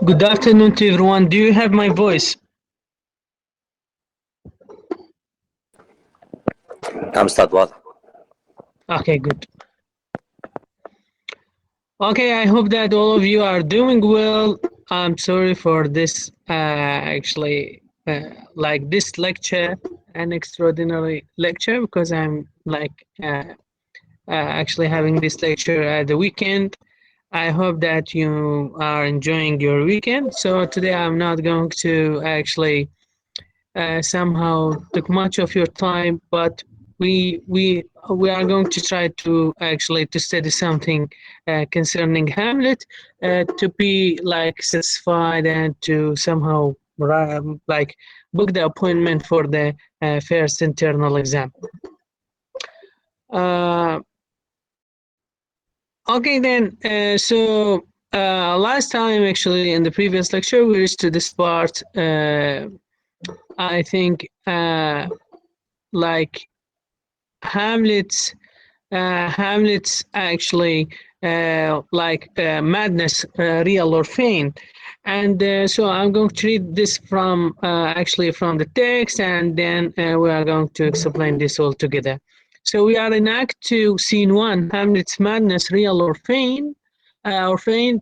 Good afternoon to everyone. Do you have my voice? نعم أستاذ واضح. Okay, good. Okay, I hope that all of you are doing well. I'm sorry for this, like this lecture, an extraordinary lecture, because I'm actually having this lecture at the weekend. I hope that you are enjoying your weekend. So today I'm not going to actually somehow took much of your time, but we are going to try to actually to study something concerning Hamlet to be like satisfied and to somehow like book the appointment for the first internal exam. Okay then, so last time actually in the previous lecture we reached to this part. I think like Hamlet's actually madness, real or feigned. And so I'm going to read this from actually from the text, and then we are going to explain this all together. So we are in Act 2, Scene 1, Hamlet's madness, real or feigned,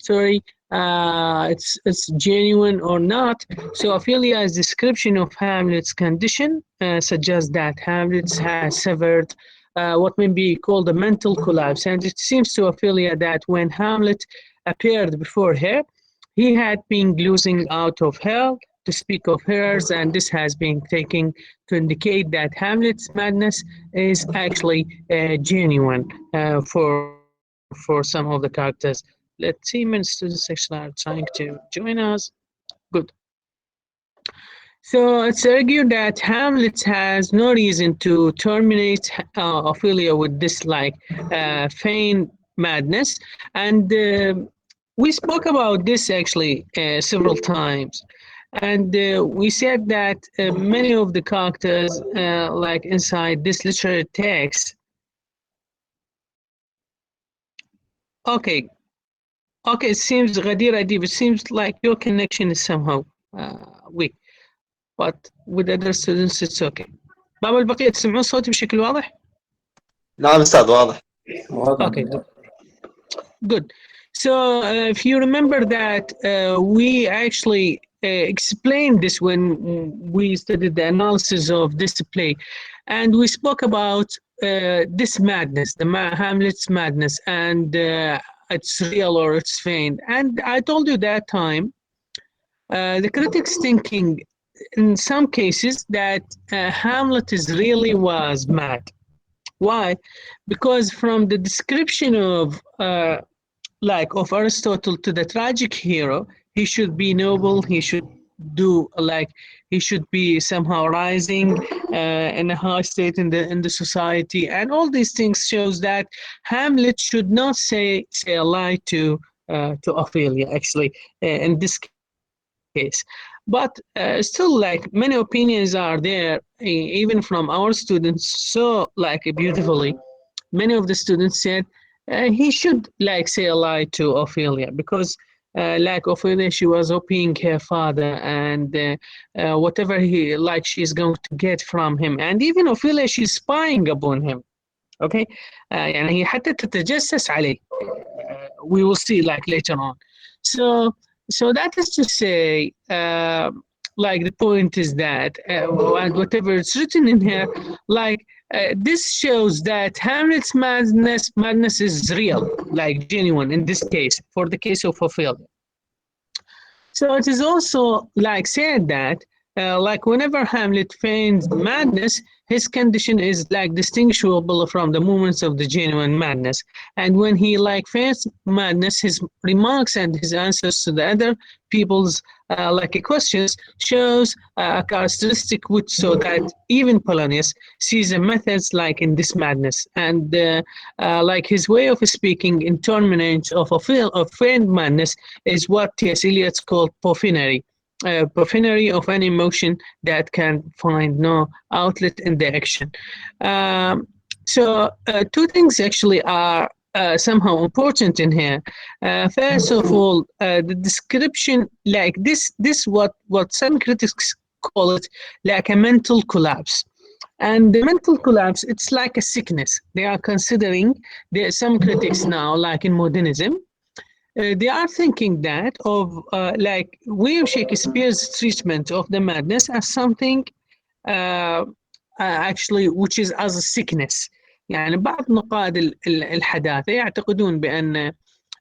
sorry, it's genuine or not. So Ophelia's description of Hamlet's condition suggests that Hamlet has suffered what may be called a mental collapse, and it seems to Ophelia that when Hamlet appeared before her, he had been losing out of hell to speak of hers, and this has been taken to indicate that Hamlet's madness is actually genuine for some of the characters. Let's see, many students actually are trying to join us. Good. So it's argued that Hamlet has no reason to terminate Ophelia with this feigned madness, and we spoke about this actually several times. And we said that many of the characters, like inside this literary text, okay, it seems Ghadir Adib, it seems like your connection is somehow weak, but with other students it's okay. باب البقية تسمعون صوتي بشكل واضح؟ نعم أستاذ واضح. Okay, good. So if you remember that we actually explained this when we studied the analysis of this play, and we spoke about this madness, the Hamlet's madness, and it's real or it's feigned. And I told you that time, the critics thinking in some cases that Hamlet is really was mad. Why? Because from the description of of Aristotle to the tragic hero, he should be noble, he should do he should be somehow rising in a high state in the society, and all these things shows that Hamlet should not say a lie to Ophelia actually in this case. But still, like many opinions are there, even from our students, so beautifully. Many of the students said he should say a lie to Ophelia because Ophelia, she was opening her father, and whatever she's going to get from him, and even Ophelia, she's spying upon him. Okay, يعني هي حتى تتجسس عليه. We will see later on. So that is to say, the point is that whatever is written in here, this shows that Hamlet's madness is real, genuine in this case, for the case of Ophelia. So it is also said that whenever Hamlet feigns madness, his condition is distinguishable from the moments of the genuine madness. And when he feigns madness, his remarks and his answers to the other people's questions shows a characteristic which so that even Polonius sees the methods in this madness, and his way of speaking in terminants of feigned madness is what T.S. Eliot called porphyry. Porphyry of an emotion that can find no outlet in the action. So two things actually are somehow important in here. First of all, the description, like this what some critics call it, like a mental collapse. And the mental collapse, it's like a sickness. They are considering, there are some critics now, like in modernism, they are thinking that of like William Shakespeare's treatment of the madness as something actually which is as a sickness. يعني بعض نقاد الحداثة يعتقدون بأن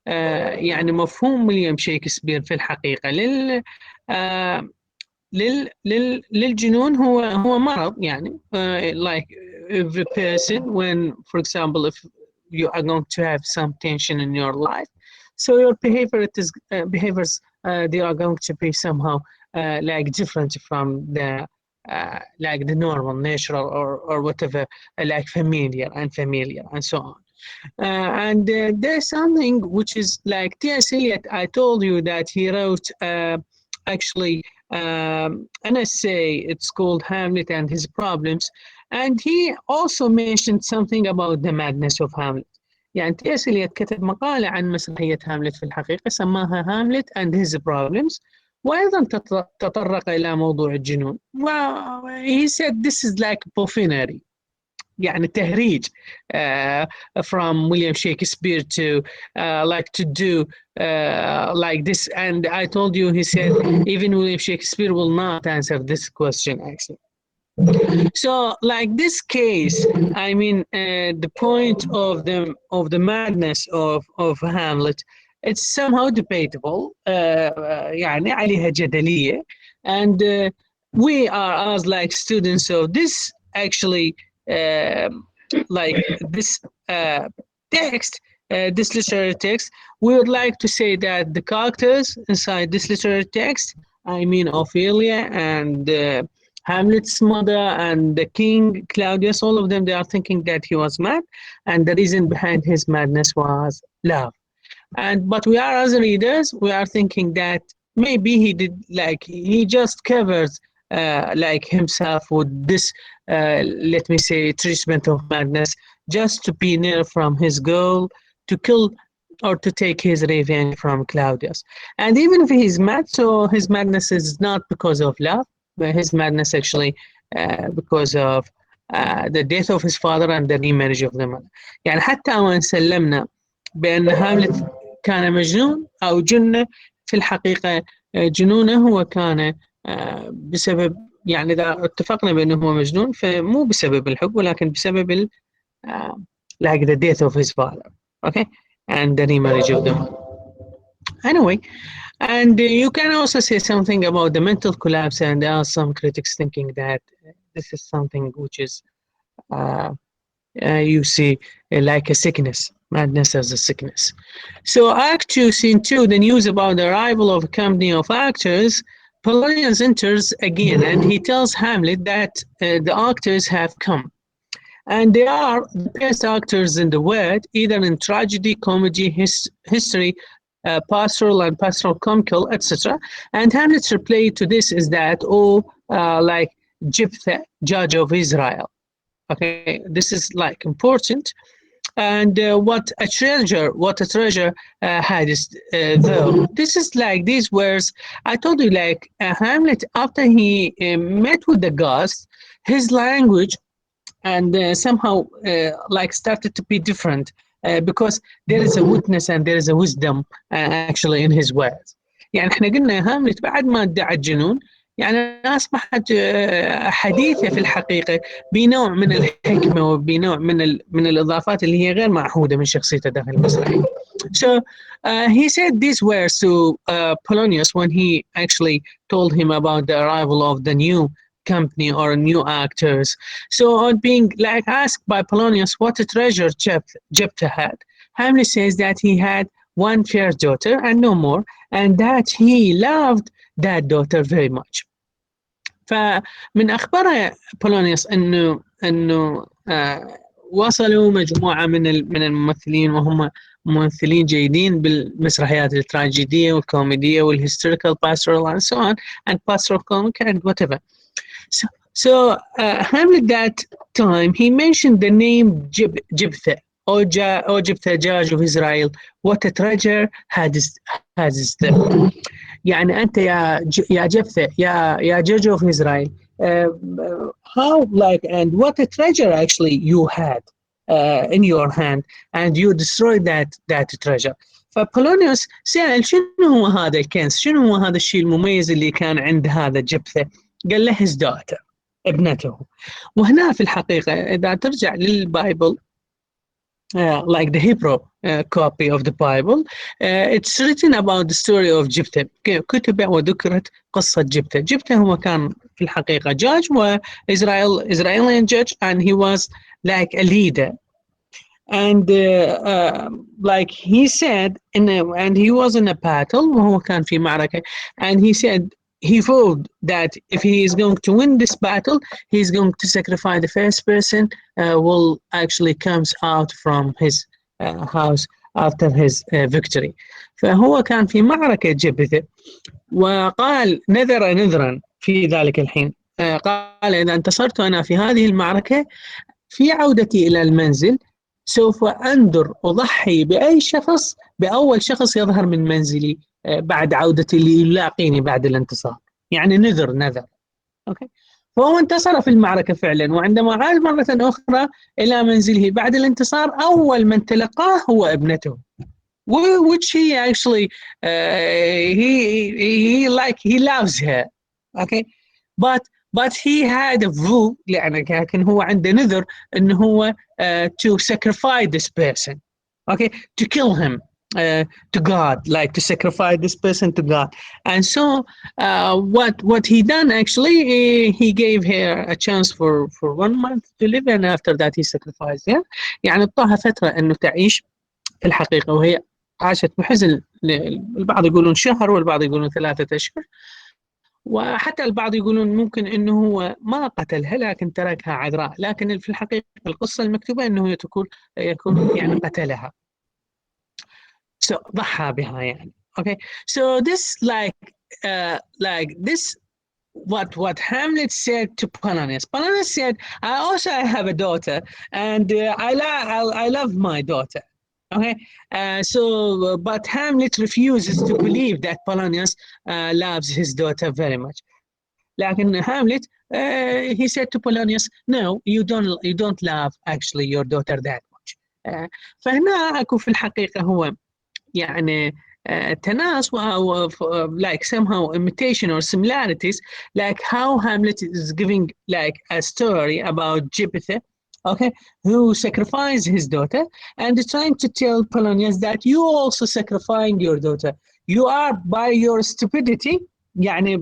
يعني مفهوم ويليام شكسبير في الحقيقة للجنون هو مرض يعني like every person when, for example, if you are going to have some tension in your life, so your behaviors they are going to be somehow like different from the like the normal, natural, or whatever, like familiar and so on. And there's something which is like T.S. Eliot. I told you that he wrote actually an essay. It's called Hamlet and His Problems, and he also mentioned something about the madness of Hamlet. يعني T.S. Eliot كتب مقالة عن مسرحية هاملت في الحقيقة، سماها Hamlet and His Problems، وأيضا تطرق إلى موضوع الجنون. Well, he said this is like buffoonery، يعني تهريج from William Shakespeare to like to do like this. And I told you, he said even William Shakespeare will not answer this question actually. So like this case, I mean, the point of the madness of Hamlet, it's somehow debatable. يعني عليها جدلية, and we are as like students of this actually like this text, this literary text, we would like to say that the characters inside this literary text, I mean Ophelia and Hamlet's mother and the king Claudius, all of them, they are thinking that he was mad, and the reason behind his madness was love. But we are, as readers, we are thinking that maybe he did, like he just covers like himself with this let me say treatment of madness, just to be near from his goal, to kill or to take his revenge from Claudius. And even if he's mad, so his madness is not because of love, but his madness actually because of the death of his father and the remarriage of the mother. يعني حتى وإن سلمنا بأن هاملت كان مجنون أو جن، في الحقيقة جنونه هو كان بسبب، يعني إذا اتفقنا بأنه هو مجنون فمو بسبب الحب، ولكن بسبب like the death of his father, okay, and the remarriage of the mother. Anyway, and you can also say something about the mental collapse, and there are some critics thinking that this is something which is you see like a sickness, madness as a sickness. So Act 2, Scene 2, the news about the arrival of a company of actors, Polonius enters again, and he tells Hamlet that the actors have come. And they are the best actors in the world, either in tragedy, comedy, history, pastoral and pastoral comical, etc. And Hamlet's reply to this is that, like Jephthah, judge of Israel. Okay, this is like important. And what a treasure had is though. This is like these words. I told you, like Hamlet, after he met with the gods, his language and somehow like started to be different because there is a witness and there is a wisdom actually in his words. يعني احنا قلنا هاملت بعد ما ادعى الجنون يعني أصبحت حديثة في الحقيقة بنوع من الحكمة وبنوع من الإضافات اللي هي غير معهودة من شخصيته داخل المسرحية. So he said these words to Polonius when he actually told him about the arrival of the new company or new actors. So on being like asked by Polonius what a treasure Jephthah had, Hamlet says that he had one fair daughter and no more, and that he loved that daughter very much. فمن أخبار بولونيوس إنه وصلوا مجموعة من الممثلين وهم ممثلين جيدين بالمسرحيات التراجيدية والكوميدية والهيستوريكال pastoral and so on, and pastoral comic and whatever. So Hamlet that time he mentioned the name Jephthah O Egypt, judge of Israel, what a treasure has them. يعني أنت يا جبثة يا judge of Israel, how like and what a treasure actually you had in your hand, and you destroyed that treasure. فبولونيوس سأل شنو هو هذا الكنز، شنو هو هذا الشيء المميز اللي كان عند هذا الجبثة؟ قال له his daughter، ابنته. وهنا في الحقيقة إذا ترجع للبايبل like the Hebrew copy of the Bible, it's written about the story of Jephthah. كتب وذكرت قصة جبتة. جبتة هو كان في الحقيقة judge Israeli judge, and he was like a leader. And like he said, and he was in a battle, وهو كان في معركة, and he said he vowed that if he is going to win this battle, he's going to sacrifice the first person will actually comes out from his house after his victory. فهو كان في معركة جبتة، وقال نذرا في ذلك الحين، قال إذا انتصرت أنا في هذه المعركة في عودتي إلى المنزل سوف أنذر أضحي بأول شخص يظهر من منزلي بعد عودتي ليلاقيني بعد الانتصار. يعني نذر. أوكي. فهو انتصر في المعركة فعلا، وعندما عاد مرة أخرى إلى منزله بعد الانتصار أول من تلقاه هو ابنته، which he actually he loves her. Okay, but he had a vow، لكن هو عنده نذر إنه هو to sacrifice this person, okay, to kill him to God, like to sacrifice this person to God. And so what he done actually, he gave her a chance for 1 month to live, and after that he sacrificed her. يعني اعطاها فترة إنه تعيش في الحقيقة، وهي عاشت بحزن. البعض يقولون شهر والبعض يقولون 3 أشهر، وحتى البعض يقولون ممكن إنه هو ما قتلها لكن تركها عذراء، لكن في الحقيقة القصة المكتوبة إنه يكون يعني قتلها. So ضحى بها يعني. Okay, so this like this what Hamlet said to Polonius. Polonius said, I have a daughter, and I love my daughter. Okay, so but Hamlet refuses to believe that Polonius loves his daughter very much. لكن Hamlet he said to Polonius, no, you don't love actually your daughter that much. فهنا أكو في الحقيقة هو يعني تناس like somehow imitation or similarities, like how Hamlet is giving like a story about Jephthah, okay, who sacrificed his daughter, and trying to tell Polonius that you also sacrificing your daughter. You are by your stupidity، يعني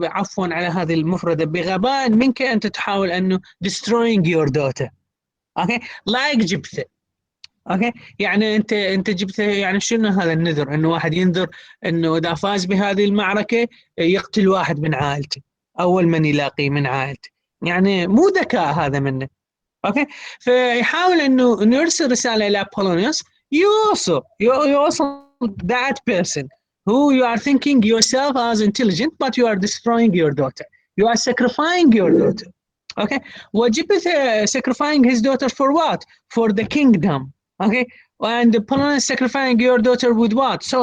عفوا على هذه المفردة، بغباء منك أنت تحاول أنه destroying your daughter. okay, like Jephthah. اوكي، يعني انت جبت يعني شنو هذا النذر؟ انه واحد ينذر انه اذا فاز بهذه المعركه يقتل واحد من عائلته، اول من يلاقيه من عائلته. يعني مو ذكاء هذا منه. اوكي، فيحاول انه يرسل رساله الى بولونيوس. you also that person who you are thinking yourself as intelligent, but you are destroying your daughter. You are sacrificing your daughter. Okay, وجبت sacrificing his daughter for what? For the kingdom. Okay, and Polonius sacrificing your daughter with what? So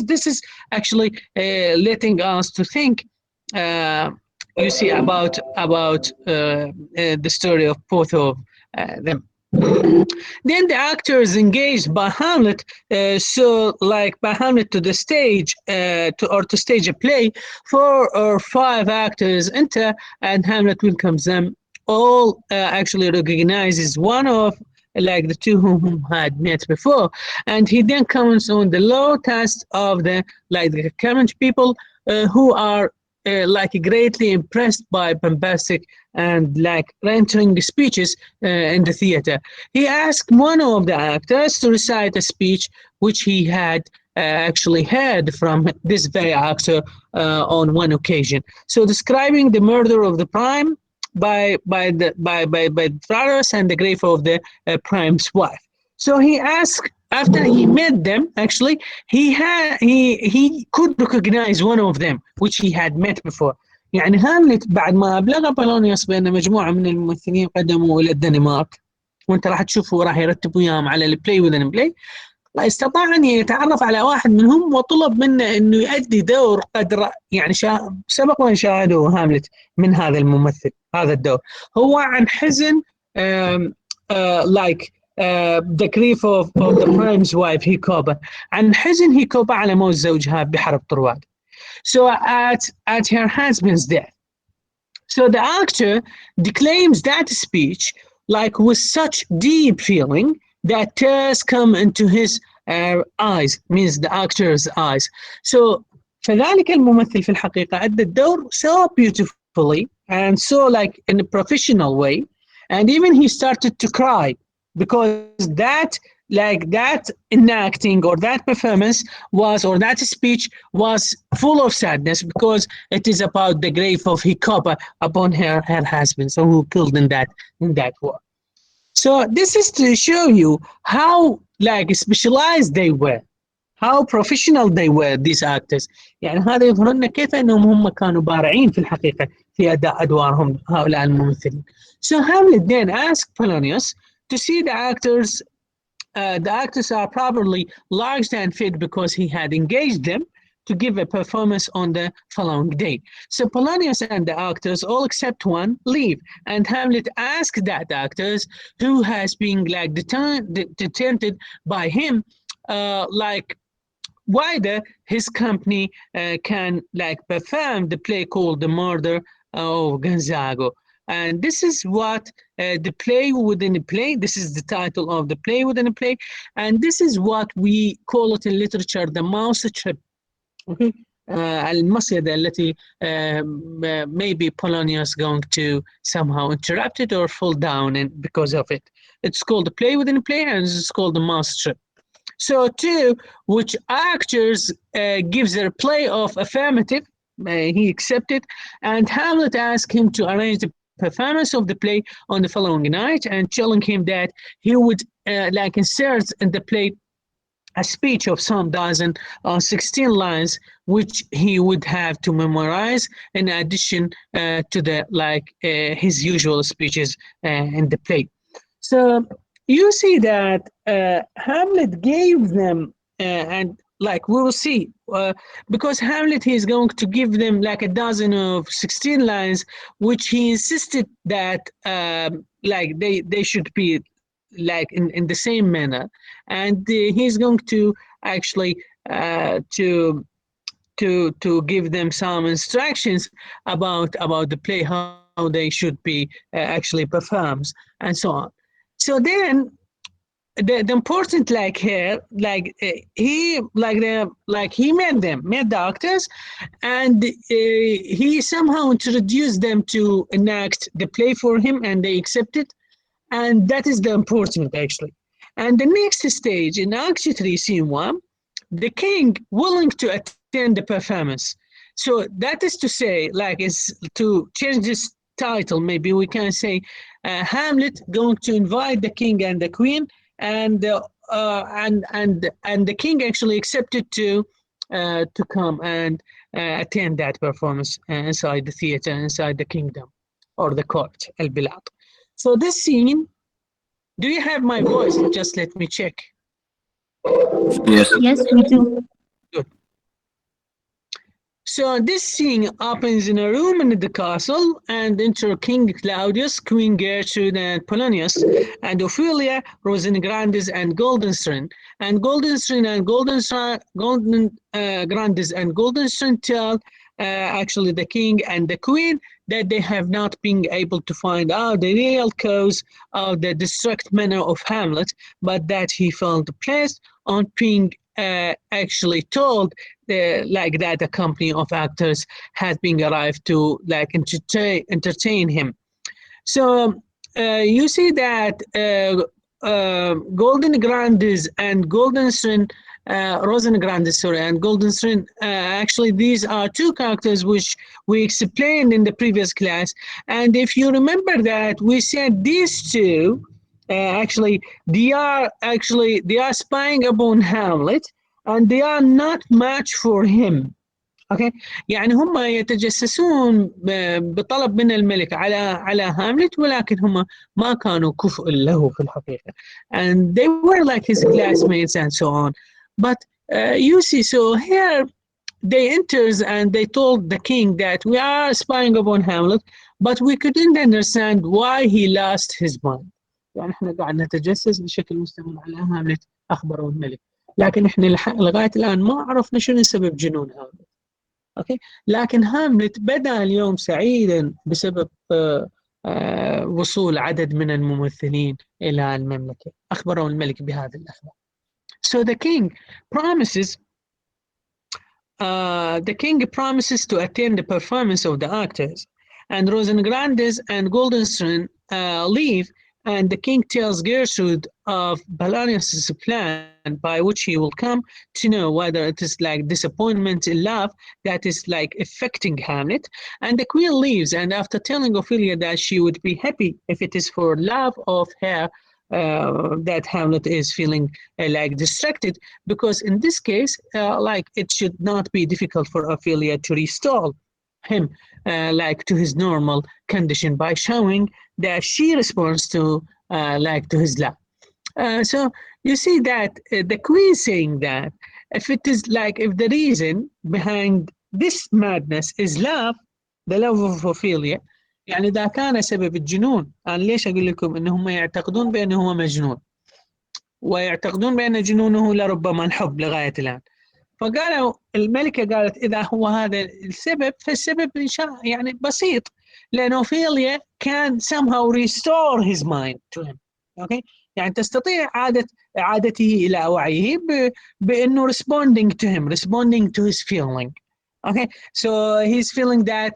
this is actually letting us to think, you see, about the story of both of them. Then the actors engaged by Hamlet, so like by Hamlet to the stage, to stage a play. 4 or 5 actors enter, and Hamlet welcomes them. All actually recognizes one of like the 2 whom had met before, and he then comments on the low taste of the common people who are like greatly impressed by bombastic and like entering speeches in the theater. He asked one of the actors to recite a speech which he had actually heard from this very actor on one occasion. So describing the murder of the prime by Thrarus and the grave of the prime's wife. So he asked, after he met them, actually, he could recognize one of them, which he had met before. يعني هاملت بعد ما أبلغ بولونيوس بأن مجموعة من الممثلين قدموا إلى الدنمارك، وانت راح تشوفه راح يرتب وياهم على البلاي وذن بلاي. استطاع أن يتعرف على واحد منهم وطلب منه أنه يؤدي دور قد يعني سبق وأن شاهده هاملت من هذا الممثل هذا الدور. هو عن حزن like the grief of the prime's wife هيكوبا، عن حزن هيكوبا على موت زوجها بحرب طرواد. So at her husband's death. So the actor declaims that speech like with such deep feeling that tears come into his eyes, means the actor's eyes. So فذلك الممثل في الحقيقة أدى الدور so beautifully and so like in a professional way, and even he started to cry because that enacting or that performance was, or that speech was full of sadness because it is about the grave of Hikoba upon her husband, so who killed in that war. So this is to show you how like specialized they were, how professional they were, these actors. يعني هذا يظهر لنا كيف انهم هم كانوا بارعين في الحقيقة في أداء أدوارهم هؤلاء الممثلين. So Hamlet then asked Polonius to see the actors. The actors are properly lodged and fit because he had engaged them to give a performance on the following day. So Polonius and the actors, all except one, leave, and Hamlet asks that actors who has been like detained by him, like whether his company can like perform the play called The Murder of Gonzago. And this is what the play within a play, this is the title of the play within a play, and this is what we call it in literature the mousa trip. Okay. المصيدة التي maybe Polonius going to somehow interrupt it or fall down and because of it. It's called the play within a play, and it's called the mouse trip. So two, which actors gives their play of affirmative, he accepted, and Hamlet asked him to arrange the performance of the play on the following night, and telling him that he would like insert in the play a speech of some dozen or 16 lines, which he would have to memorize in addition to the like his usual speeches in the play. So you see that Hamlet gave them and like we will see because Hamlet is going to give them like a dozen of 16 lines, which he insisted that like they should be like in the same manner, and he's going to actually to give them some instructions about the play, how they should be actually performed and so on. So then the important like here like he like he met the actors, and he somehow introduced them to enact the play for him, and they accepted. And that is the important actually. And the next stage in Act 3, Scene 1, the king willing to attend the performance. So that is to say, like, is to change this title, maybe we can say Hamlet going to invite the king and the queen, and the king actually accepted to come and attend that performance inside the theater, inside the kingdom or the court, al-Bilad. So this scene, do you have my voice? Just let me check. Yes. Yes, we do. Good. So this scene opens in a room in the castle, and enter King Claudius, Queen Gertrude, and Polonius, and Ophelia, Rosencrantz, and Guildenstern. And Guildenstern and Guildenstern and Guildenstern tell actually the king and the queen that they have not been able to find out the real cause of the destructive manner of Hamlet, but that he felt pleased on being actually told like that a company of actors had been arrived to like entertain him. So you see that Rosencrantz and Guildenstern, and Guildenstern, actually these are two characters which we explained in the previous class. And if you remember that we said these two actually they are spying upon Hamlet, and they are not much for him. اوكي، يعني هم يتجسسون بطلب من الملك على هاملت، ولكن هم ما كانوا كفء له في الحقيقة. And they were like his classmates and so on. But you see, so here they enters and they told the king that we are spying upon Hamlet, but we couldn't understand why he lost his mind. يعني احنا قاعد نتجسس بشكل مستمر على هاملت، اخبره الملك، لكن احنا لغايه الان ما عرفنا شنو سبب جنون هاملت. اوكي، لكن هاملت بدا اليوم سعيدا بسبب وصول عدد من الممثلين الى المملكه، اخبروا الملك بهذه الاخبار. So the king promises to attend the performance of the actors, and Rosencrantz and Guildenstern leave, and the king tells Gertrude of Polonius's plan by which he will come to know whether it is like disappointment in love that is like affecting Hamlet. And the queen leaves, and after telling Ophelia that she would be happy if it is for love of her that Hamlet is feeling like distracted, because in this case, like it should not be difficult for Ophelia to restore him like to his normal condition by showing that she responds to like to his love. So you see that the queen saying that if it is like if the reason behind this madness is love, the love of Ophelia، يعني إذا كان سبب الجنون، أنا ليش أقول لكم إن هم يعتقدون بأنه هو مجنون ويعتقدون بأن جنونه لربما الحب لغاية الآن. فقالوا الملكة قالت إذا هو هذا السبب، فالسبب إن شاء يعني بسيط، لأن أوفيليا can somehow restore his mind to him. okay? يعني تستطيع إعادته إلى وعيه بأنه responding to him, responding to his feeling. Okay, so he's feeling that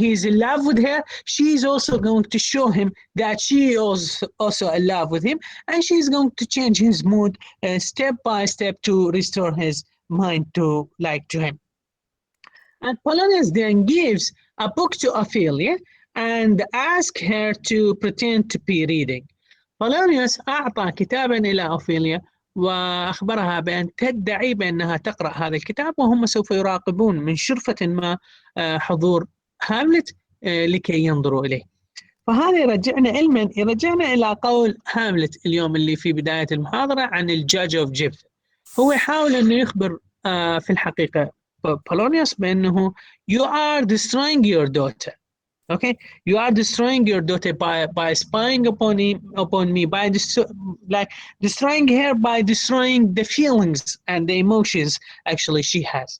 he's in love with her. She's also going to show him that she is also in love with him, and she's going to change his mood step by step to restore his mind to him. And Polonius then gives a book to Ophelia and asks her to pretend to be reading. Polonius أعطى كتابا إلى أوفيليا وأخبرها بأن تدعي بأنها تقرأ هذا الكتاب، وهم سوف يراقبون من شرفة ما حضور هاملت لكي ينظروا إليه. فهذا يرجعنا إلى قول هاملت اليوم اللي في بداية المحاضرة عن الجاج أوف جيف. هو يحاول أنه يخبر في الحقيقة بولونيوس بأنه you are destroying your daughter. Okay, you are destroying your daughter by spying upon me, by destroying her, by destroying the feelings and the emotions actually she has.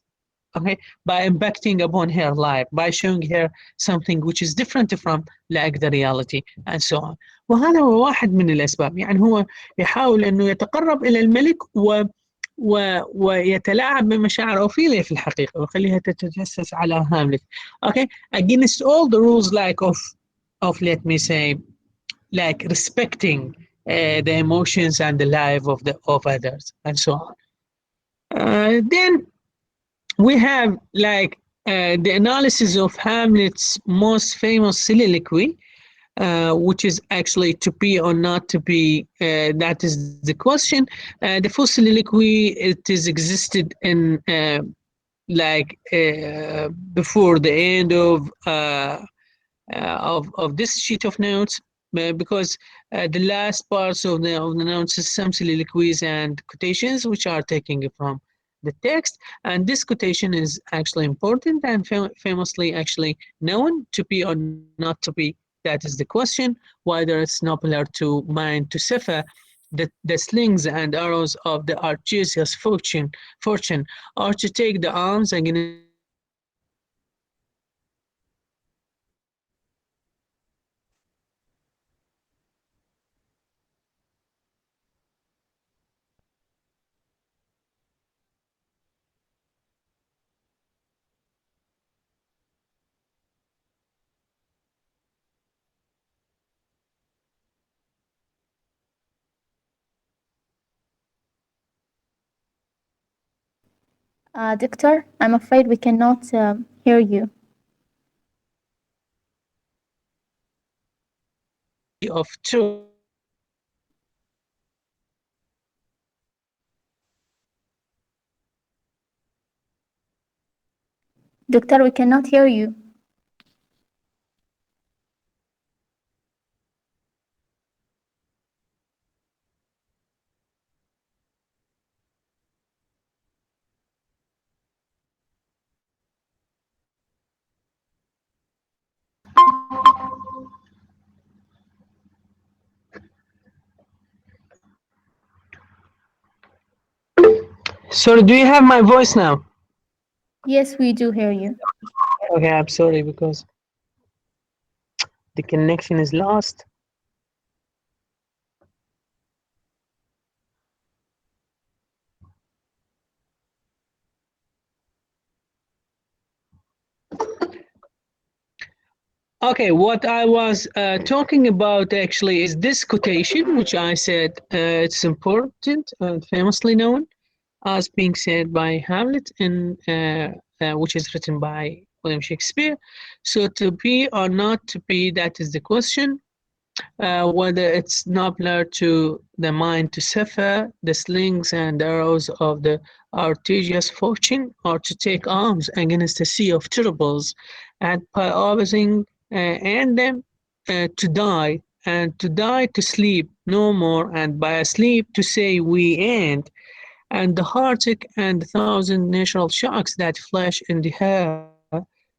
Okay, by impacting upon her life, by showing her something which is different from like the reality and so on. وهذا هو واحد من الأسباب. يعني هو يحاول أنه يتقرب إلى الملك ويتلاعب بمشاعر أوفيليا في الحقيقة ويخليها تتجسس على هاملت. Okay, against all the rules like of let me say like respecting the emotions and the life of others and so on. Then we have like the analysis of Hamlet's most famous soliloquy, which is actually to be or not to be, that is the question. The full soliloquy, it is existed in before the end of this sheet of notes, because the last parts of the notes is some soliloquies and quotations which are taken from the text, and this quotation is actually important and famously actually known to be or not to be. That is the question, whether it's nobler to mind to suffer the slings and arrows of the arduous fortune, or to take the arms against Doctor, I'm afraid we cannot hear you. of truth. Doctor, we cannot hear you. Sorry, do you have my voice now? Yes, we do hear you. Okay, I'm sorry because the connection is lost. Okay, what I was talking about actually is this quotation, which I said it's important and famously known as being said by Hamlet, in which is written by William Shakespeare. So to be or not to be, that is the question. Whether it's nobler to the mind to suffer the slings and arrows of the artigious fortune, or to take arms against a sea of troubles, and by opposing and them to die, and to die to sleep no more, and by sleep to say we end, and the heartache and the thousand natural shocks that flash in the hair,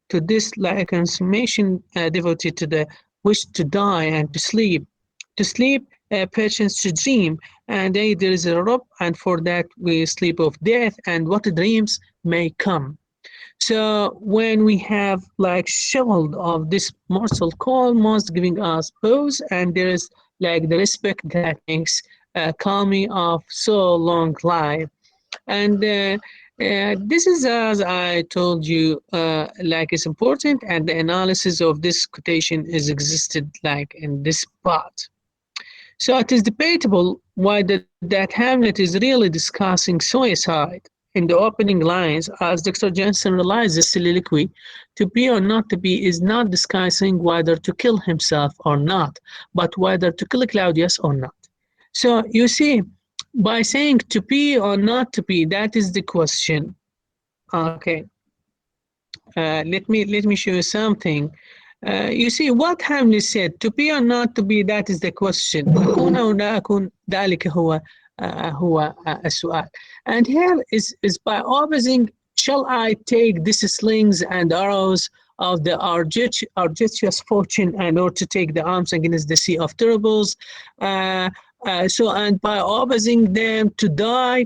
to this like consummation devoted to the wish to die and to sleep, patience to dream, and there is a rope, and for that we sleep of death, and what dreams may come. So when we have like shoveled of this morsel call, most giving us pause, and there is like the respect that makes calming of so long life. And this is, as I told you, like it's important, and the analysis of this quotation is existed like in this part. So it is debatable whether that Hamlet is really discussing suicide in the opening lines, as Dr. Jensen realizes soliloquy to be or not to be is not discussing whether to kill himself or not, but whether to kill Claudius or not. So you see, by saying to be or not to be, that is the question. Okay. Let me show you something. You see what Hamlet said, to be or not to be, that is the question. أكون أو لا أكون، ذلك هو السؤال. And here is by opposing, shall I take these slings and arrows of the arduous fortune, and or to take the arms against the sea of troubles, so and by opposing them to die.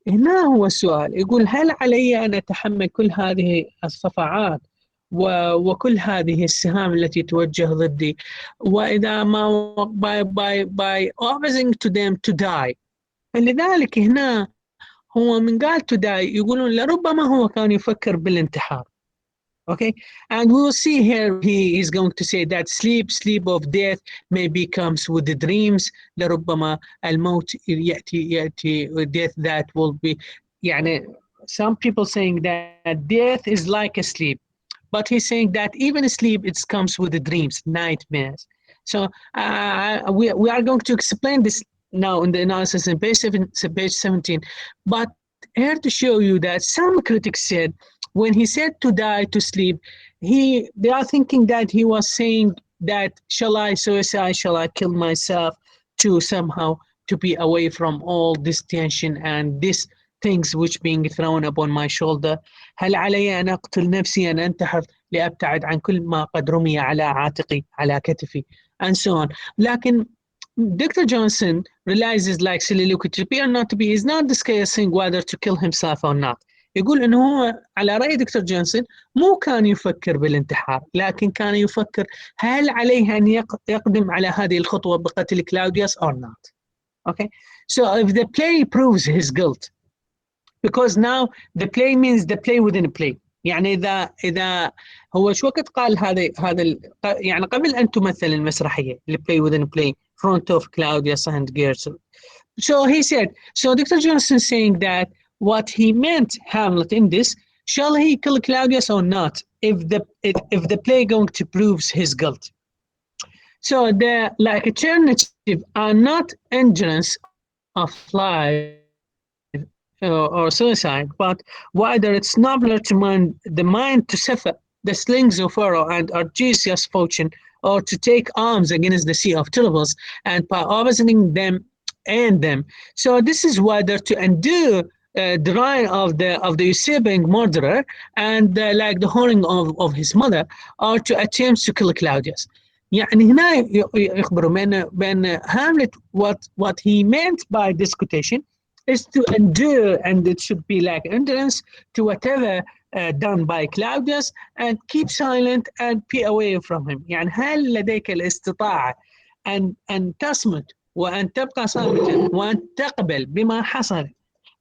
هنا هو السؤال، يقول هل علي أن أتحمل كل هذه الصفعات وكل هذه السهام التي توجه ضدي، وإذا ما by opposing to them to die. فلذلك هنا هو من قال to die يقولون لربما هو كان يفكر بالانتحار. Okay, and we will see here he is going to say that sleep of death maybe comes with the dreams. لربما الموت يأتي death that will be يعني some people saying that death is like a sleep, but he's saying that even sleep it comes with the dreams, nightmares. So we are going to explain this now in the analysis in page 17, but here to show you that some critics said when he said to die to sleep, they are thinking that he was saying that shall I suicide, shall I kill myself, to somehow to be away from all this tension and these things which being thrown upon my shoulder. هل علي أن أقتل نفسي، أن أنتحر لأبتعد عن كل ما قد رمي على عاتقي على كتفي and so on. لكن Dr. Johnson realizes like soliloquy to be or not to be is not discussing whether to kill himself or not. يقول إنه هو على رأي دكتور جونسون مو كان يفكر بالانتحار، لكن كان يفكر هل عليه أن يقدم على هذه الخطوة بقتل كلاوديوس or not. Okay, so if the play proves his guilt, because now the play means the play within a play. يعني إذا هو شو وقت قال هذا يعني قبل أن تمثل المسرحية the play within a play front of Claudius and Gertrude. So he said, so Dr. Johnson saying that what he meant Hamlet in this, shall he kill Claudius or not, if the play going to proves his guilt. So the like alternative are not endurance of life or suicide, but whether it's nobler to the mind to suffer the slings of Pharaoh and Argesius' fortune, or to take arms against the sea of troubles, and by opposing them and them. So this is whether to endure the reign of the usurping murderer and like the whoring of his mother, or to attempt to kill Claudius. يعني هنا يخبروا بأن Hamlet what he meant by this quotation is to endure, and it should be like endurance to whatever done by Claudius, and keep silent and be away from him. يعني هل لديك الاستطاعة أن تصمت وأن تبقى صامتا وأن تقبل بما حصل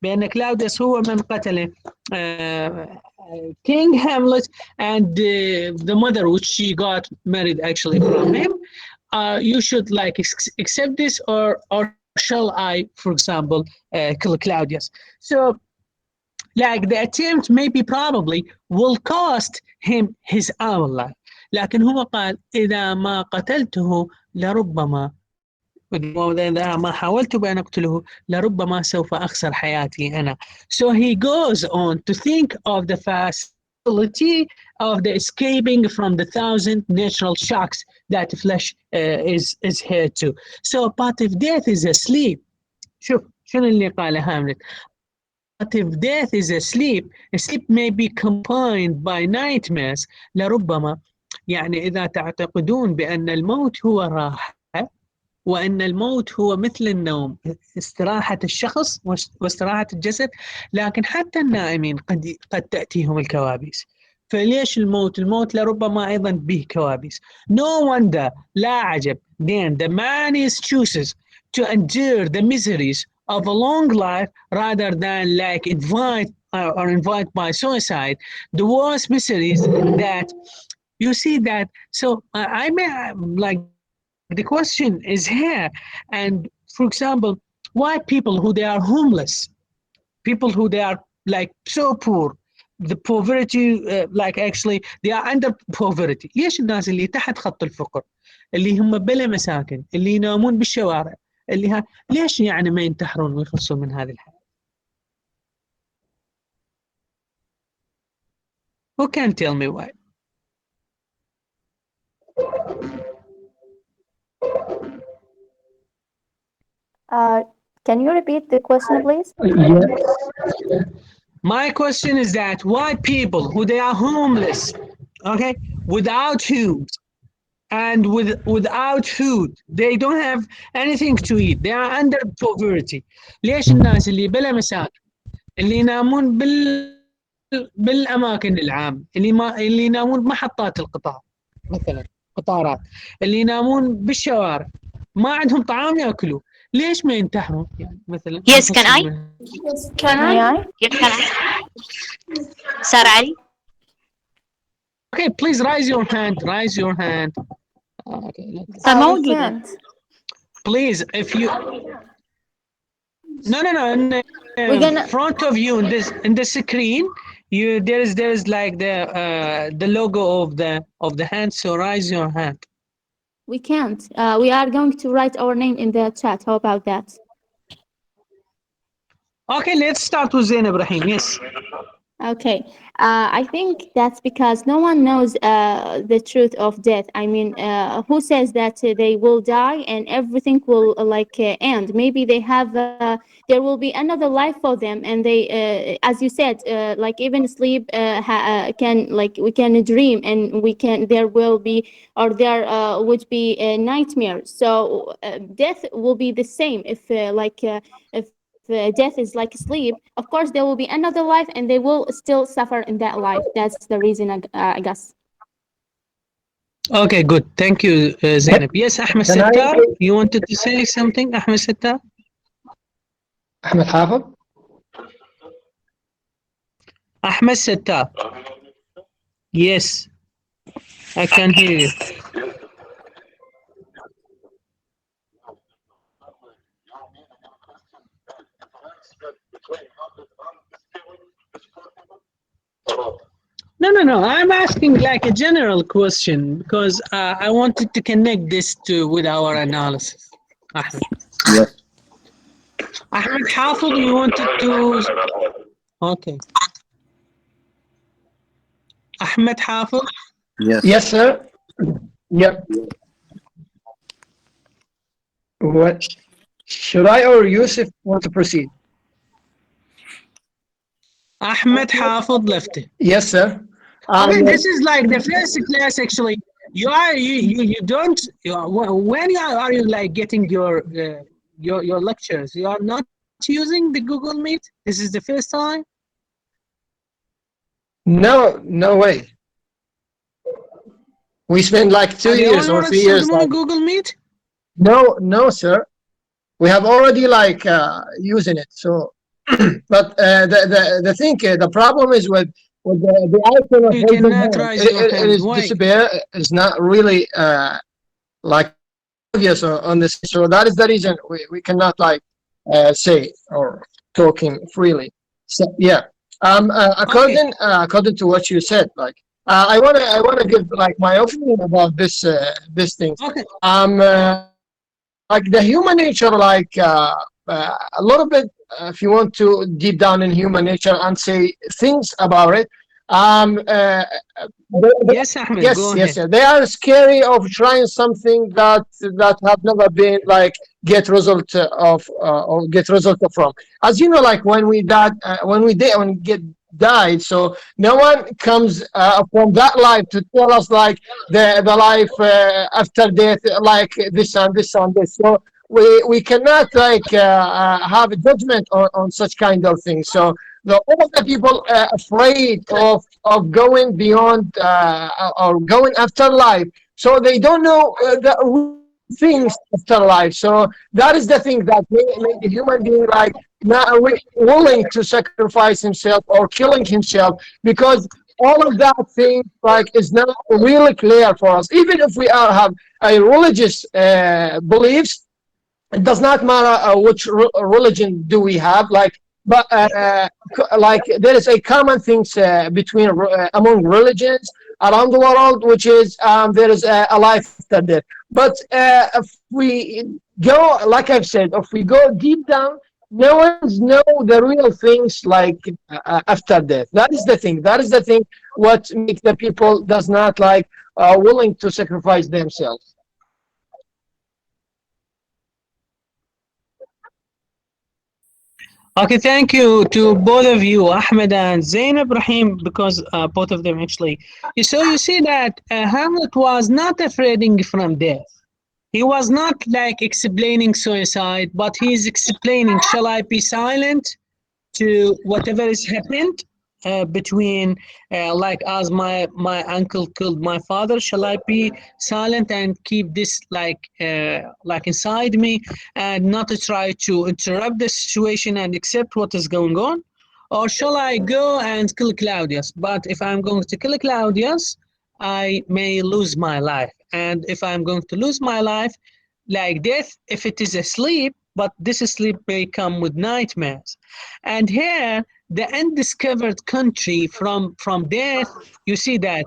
بأن كلاوديوس هو من قتل King Hamlet and the mother which she got married actually from him? You should like accept this, or shall I, for example, kill Claudius? So like the attempt maybe probably will cost him his own life. لكن هو قال إذا ما قتلته لربما إذا ما حاولت بأن أقتله لربما سوف أخسر حياتي أنا. So he goes on to think of the facility of the escaping from the 1,000 natural shocks that flesh is here to. So but if death is asleep, شوف شنو اللي قاله هاملت. But if death is asleep, sleep may be combined by nightmares. لربما يعني إذا تعتقدون بأن الموت هو راحة وأن الموت هو مثل النوم، استراحة الشخص واستراحة الجسد، لكن حتى النائمين قد تأتيهم الكوابيس. فليش الموت؟ الموت لربما أيضا به كوابيس. No wonder، لا عجب. Then the man is chooses to endure the miseries of a long life rather than like invite by suicide the worst miseries that you see that. So I may like the question is here, and for example, why people who they are homeless, people who they are like so poor, the poverty like actually they are under poverty. ليش الناس اللي تحت خط الفقر اللي هم بلا مساكن اللي ينامون بالشوارع اللي ليش يعني ما ينتحرون ويخلصون من هذه الحياة؟ Who can tell me why? Can you repeat the question, please? Yes. My question is that why people who they are homeless, okay, without food and without food, they don't have anything to eat, they are under poverty. ليش الناس اللي بلا مساكن اللي ينامون بالاماكن العامه اللي ينامون بمحطات القطار مثلا قطارات اللي ينامون بالشوارع ما عندهم طعام ياكلوا ليش ما ينتحرون يعني مثلا Yes, can I? Sir Ali? Okay, please raise your hand. Okay, can't. Please, if you no in front of you in the screen there is like the logo of the hand, so raise your hand. We can't. We are going to write our name in the chat. How about that? Okay, let's start with Zain Ibrahim. Yes. Okay. I think that's because no one knows the truth of death. I mean, who says that they will die and everything will end? Maybe they have there will be another life for them, and they, as you said, like even sleep can we can dream, and there will be or there would be nightmares. So death will be the same if death is like sleep. Of course there will be another life and they will still suffer in that life. That's the reason I guess. Okay, good. Thank you, Zainab. Yes, Ahmed Settar, you wanted to say something? Ahmed Settar? Ahmed Hafid? Ahmed Settar. Yes, I can hear you. No. I'm asking like a general question because I wanted to connect this with our analysis. Ahmed. Yes. Ahmed Hafid, you wanted to... Okay. Ahmed Hafid? Yes. Yes, sir. Yep. What should I or Yusuf want to proceed? Ahmed Hafid left. Yes, sir. Okay, this is like the first class actually. You don't when are you like getting your lectures? You are not using the Google Meet. This is the first time. No way. We spent like 2 years or 3 years. On Google Meet? No, sir. We have already like using it. So, but the thing, the problem is with the icon of you cannot raise your hand. it is disappear. It's not really like obvious on this. So that is the reason we cannot like say or talking freely. So yeah. According to what you said, like I wanna give like my opinion about this thing. Okay. Like the human nature, like a little bit. If you want to deep down in human nature and say things about it, yes, Ahmed, yes, they are scary of trying something that have never been like get result from. As you know, like when we died, when we get died, so no one comes from that life to tell us like the life after death, like this and this and this. So we cannot like have a judgment on such kind of things. So all of the people afraid of going beyond or going after life, so they don't know the things after life. So that is the thing that make the human being like not willing to sacrifice himself or killing himself, because all of that thing like is not really clear for us. Even if we have a religious beliefs, it does not matter which religion do we have, like. But like there is a common things between among religions around the world, which is there is a life after death. But if we go, like I've said, if we go deep down, no one's know the real things like after death. That is the thing. That is the thing. What makes the people does not like willing to sacrifice themselves. Okay, thank you to both of you, Ahmed and Zain Ibrahim, because both of them actually. So you see that Hamlet was not afraid from death. He was not like explaining suicide, but he's explaining, shall I be silent to whatever has happened between, like as my uncle killed my father, shall I be silent and keep this like inside me and not to try to interrupt the situation and accept what is going on? Or shall I go and kill Claudius? But if I'm going to kill Claudius, I may lose my life. And if I'm going to lose my life, like death, if it is a sleep, but this sleep may come with nightmares. And here, the undiscovered country from death, you see that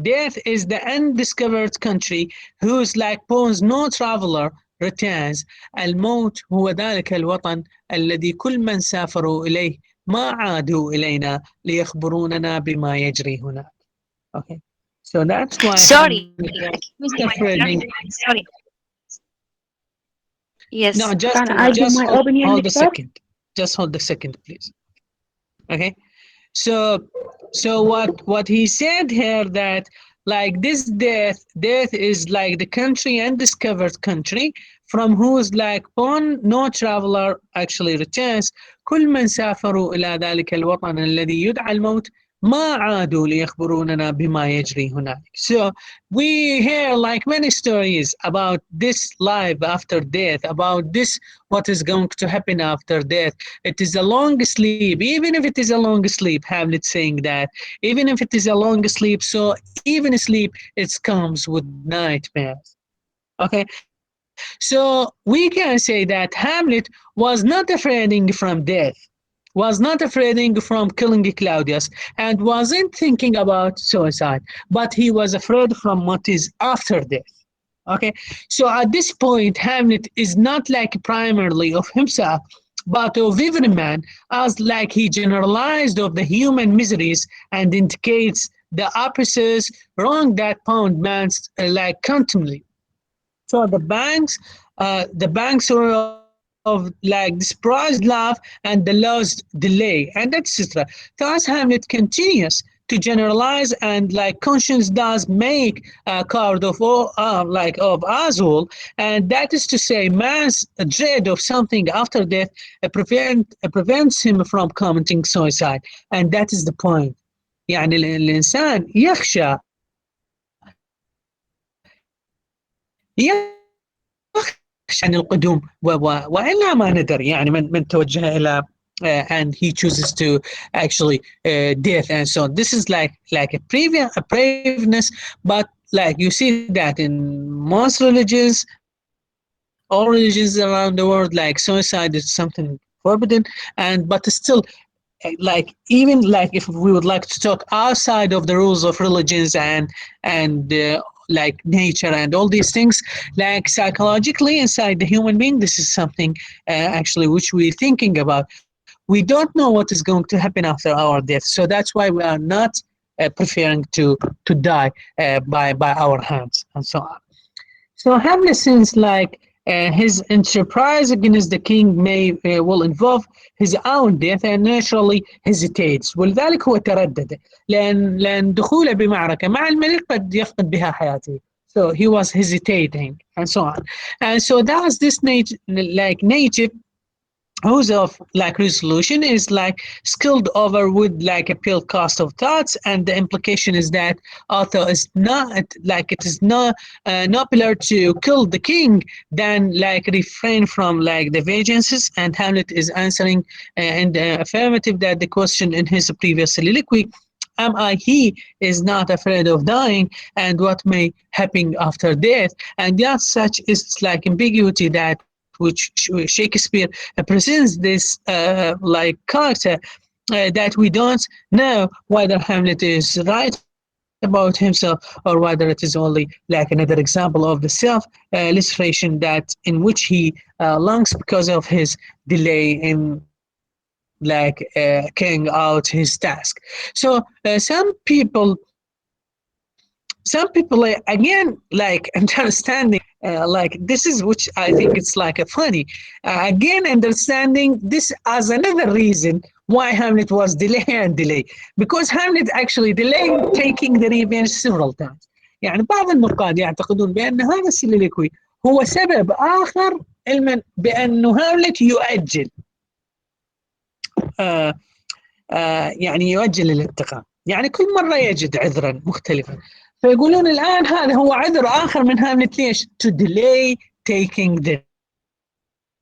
death is the undiscovered country whose like bones no traveler returns. الموت هو ذلك الوطن الذي كل من سافروا إليه ما عادوا إلينا ليخبروننا بما يجري هناك. Okay, so that's why. Sorry. Sorry. Yes. No, just hold a second. Just hold a second, please. Okay, so what he said here, that like this death is like the country, undiscovered country, from whose like born no traveler actually returns. كل من سافروا إلى ذلك الوطن الذي يدعى الموت ما عادوا ليخبروننا بما يجري هناك. So we hear like many stories about this life after death, about this what is going to happen after death. It is a long sleep. Even if it is a long sleep, Hamlet saying that, even if it is a long sleep, so even sleep, it comes with nightmares. Okay, so we can say that Hamlet was not afraid from death, was not afraid from killing Claudius, and wasn't thinking about suicide, but he was afraid from what is after death. Okay, so at this point, Hamlet is not like primarily of himself, but of every man, as like he generalized of the human miseries and indicates the opposites wrong that pound man's like constantly. So the banks are of like despised love and the lost delay and etc. Thus Hamlet continues to generalize and like conscience does make a card of all like of us all, and that is to say man's dread of something after death prevents him from committing suicide, and that is the point. يعني الإنسان يخشى عن القدوم وإلا ما ندر يعني من توجه إلى and he chooses to actually death and so on. This is like a braveness, but like you see that in most religions, all religions around the world, like suicide is something forbidden, and but still like even like if we would like to talk outside of the rules of religions and like nature and all these things, like psychologically inside the human being, this is something actually which we're thinking about. We don't know what is going to happen after our death, so that's why we are not preferring to die by our hands and so on. So Hamlet, since like his enterprise against the king will involve his own death and naturally hesitates، ولذلك هو تردد لأن دخوله بمعركة مع الملك قد يفقد بها حياته. So he was hesitating and so on. And so that's this nature whose of like resolution is like skilled over with like a pill cost of thoughts, and the implication is that although it's not like it is not nobler to kill the king than like refrain from like the vengeances, and Hamlet is answering in the affirmative that the question in his previous soliloquy, am I he is not afraid of dying and what may happen after death, and yet such is like ambiguity that which Shakespeare presents this like character that we don't know whether Hamlet is right about himself or whether it is only like another example of the self-illustration that in which he longs because of his delay in like carrying out his task. So some people again like understanding like this is which I think it's like a funny again understanding this as another reason why Hamlet was delay because Hamlet actually delayed taking the revenge several times. يعني بعض النقاد يعتقدون بأن هذا السوليلوكوي هو سبب آخر بأنه هاملت يؤجل يعني يؤجل الانتقام، يعني كل مرة يجد عذرا مختلفا، فيقولون الآن هذا هو عذر آخر من هاملت ليش؟ To delay taking the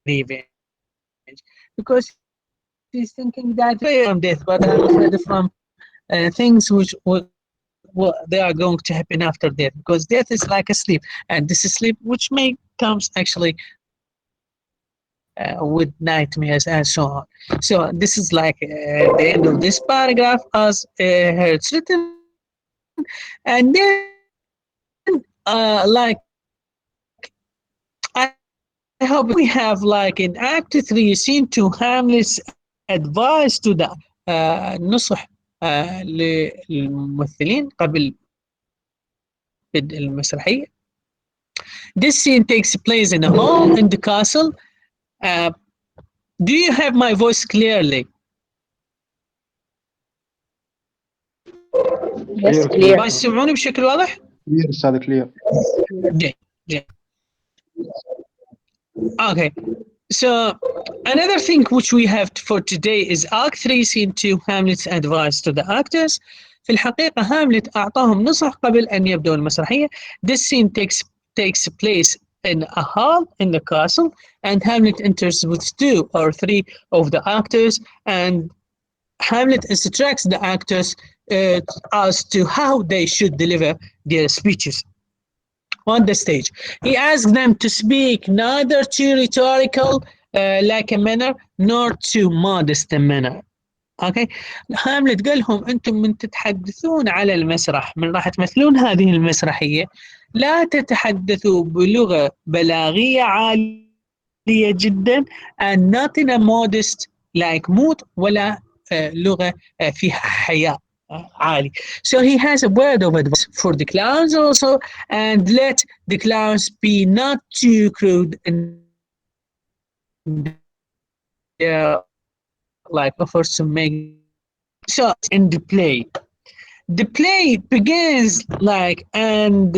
revenge. Because he's thinking that from death, but from things which they are going to happen after death. Because death is like a sleep, and this is sleep which may comes actually with nightmares and so on. So this is like the end of this paragraph as it's written. And then like I hope we have like in Act 3 scene 2 Hamlet's advice to the نصح للممثلين قبل بدء المسرحية. This scene takes place in a hall in the castle. Do you have my voice clearly? Yes, clear. يسمعوني بشكل واضح؟ Clear, أستاذ clear. Okay. So another thing which we have for today is Act 3 Scene 2 Hamlet's advice to the actors. في الحقيقة هاملت أعطاهم نصح قبل أن يبدأوا المسرحية. This scene takes place in a hall in the castle, and Hamlet enters with 2 or 3 of the actors, and Hamlet instructs the actors as to how they should deliver their speeches on the stage. He asks them to speak neither too rhetorical like a manner nor too modest a manner. Okay. هاملت قال لهم أنتم من تتحدثون على المسرح من راح تمثلون هذه المسرحية لا تتحدثوا بلغة بلاغية عالية جدا and not in a modest like mood ولا لغة فيها حياء عالي. So he has a word of advice for the clowns also, and let the clowns be not too crude in their like offers to make shots in the play. The play begins like and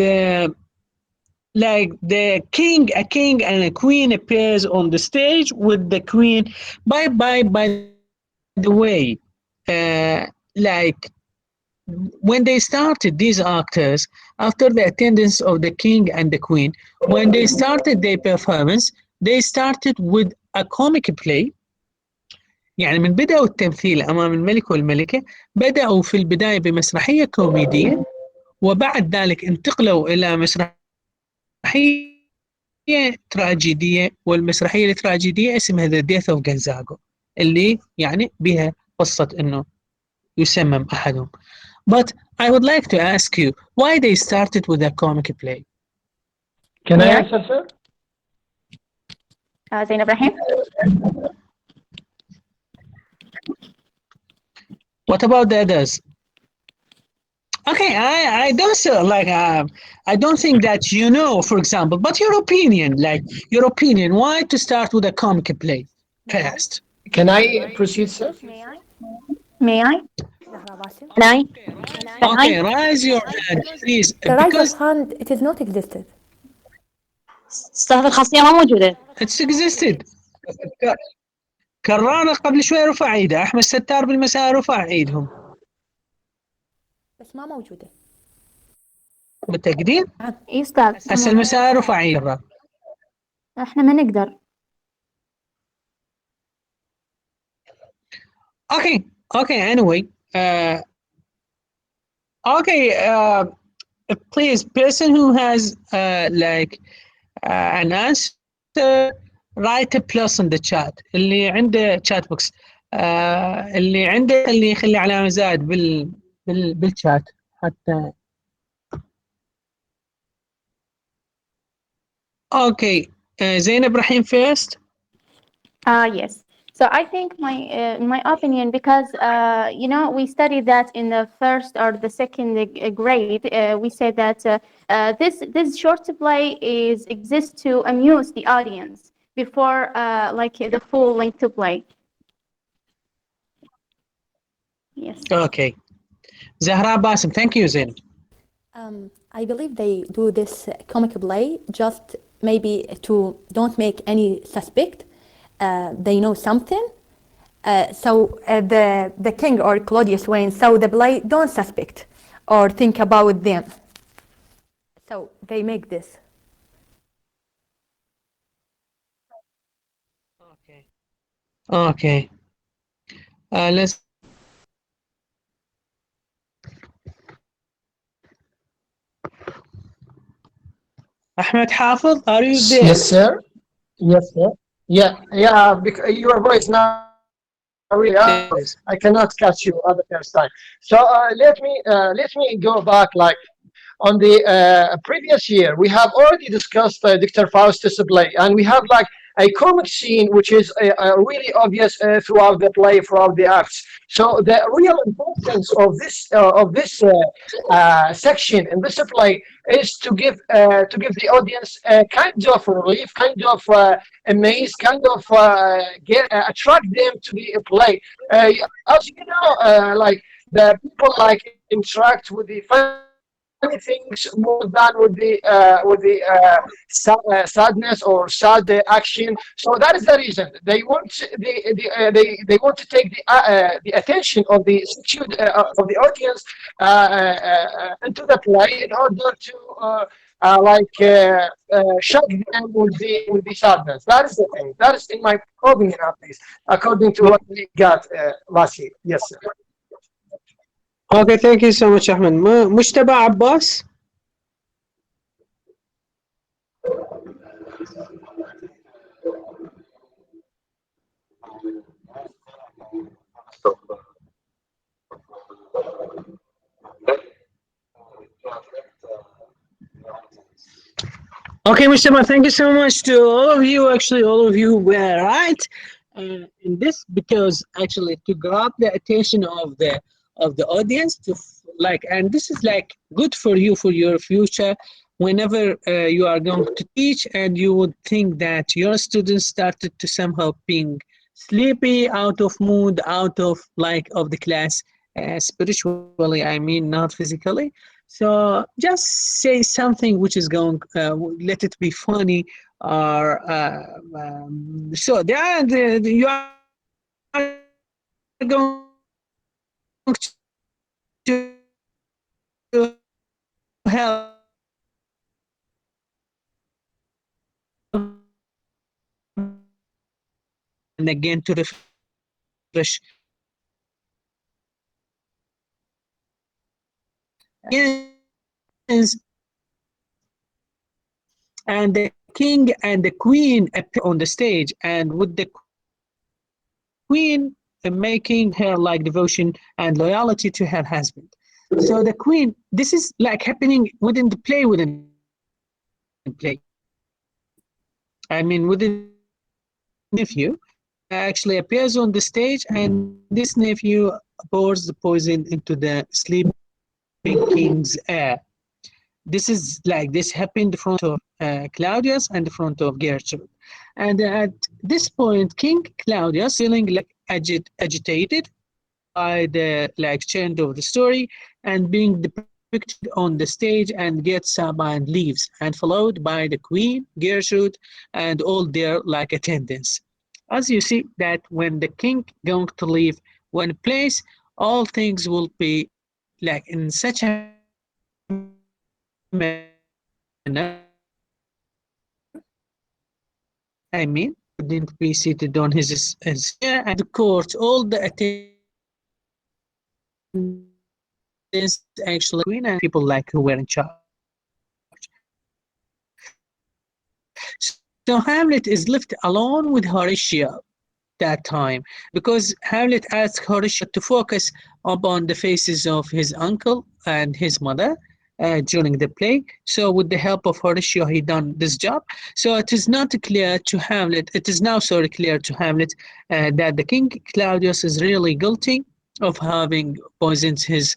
like a king and a queen appears on the stage with the queen. By the way, like when they started, these actors, after the attendance of the king and the queen, when they started their performance, they started with a comic play. يعني من بدأوا التمثيل أمام الملك والملكة بدأوا في البداية بمسرحية كوميدية، وبعد ذلك انتقلوا إلى مسرحية تراجيدية، والمسرحية التراجيدية اسمها The Death of Gonzago اللي يعني بها قصة إنه يسمم أحدهم. But I would like to ask you why they started with a comic play. Can I answer, sir? زين إبراهيم. What about the others? Okay, I don't like I don't think that you know, for example, but your opinion, why to start with a comic play first? Can I proceed, sir? May I? Can I? Okay, raise your hand, please. The right Because of hand, it is not existed. صفة الخاصية ما موجودة. it's existed. كرارة قبل شوي رفع ايده، احمد ستار بالمساء رفع ايدهم. بس ما موجودة. بالتقدير؟ إيه أستاذ. هسه المساء رفع ايده. إحنا ما نقدر. Okay, anyway. Please, person who has an answer, write a plus in the chat. اللي عنده chat box اللي عنده اللي يخلي علامة زائد بالchat حتى. Okay, زين إبراهيم first. Yes. So I think in my opinion, because we studied that in the first or the second grade, we said that this short play exists to amuse the audience before like the full length play. Yes. Okay, Zahra Basim, thank you, Zain. I believe they do this comic play just maybe to don't make any suspect. They know something. So the king or Claudius Wayne saw the play, don't suspect or think about them. So they make this. Okay. Let's. Ahmed Hafid, are you there? Yes, sir. Yes, sir. Yeah. Because your voice now. Really, I cannot catch you at the first time. So let me go back like on the previous year. We have already discussed Dr. Faustus' play, and we have like a comic scene which is really obvious throughout the play, throughout the acts. So the real importance of this section in this play is to give the audience a kind of relief, kind of amaze, kind of attract them to the play. As you know, like the people like interact with the funny things more than with the sadness or sad action. So that is the reason they want they want to take the attention of the audience into the play in order to shock them with the sadness. That is the thing. That is in my opinion, at least, according to what we got last year. Yes, sir. Okay, thank you so much, Ahmed. Mujtaba Abbas. Okay, Mr. Thank you so much to all of you. Actually, all of you were right in this, because actually to grab the attention of the audience, to like, and this is like good for you for your future. Whenever you are going to teach, and you would think that your students started to somehow being sleepy, out of mood, out of like of the class, spiritually, I mean, not physically. So just say something which is going, let it be funny, or so there are you are going to help and again to refresh. Yes, and the king and the queen appear on the stage, and with the queen making her like devotion and loyalty to her husband. So the queen, this is like happening within the play, within the play. I mean, within nephew actually appears on the stage, and this nephew pours the poison into the sleeping king's air. This is like this happened in front of Claudius and in front of Gertrude. And at this point, King Claudius, feeling like agitated by the like change of the story and being depicted on the stage, and gets up and leaves, and followed by the queen, Gertrude, and all their like attendants. As you see that when the king going to leave one place, all things will be like in such a manner. I mean, didn't be seated on his chair, and the court, all the attendants actually, queen and people like who were in charge. So Hamlet is left alone with Horatio that time, because Hamlet asked Horatio to focus upon the faces of his uncle and his mother during the play. So with the help of Horatio, he done this job. So it is not clear to Hamlet, it is now sorry clear to Hamlet that the King Claudius is really guilty of having poisoned his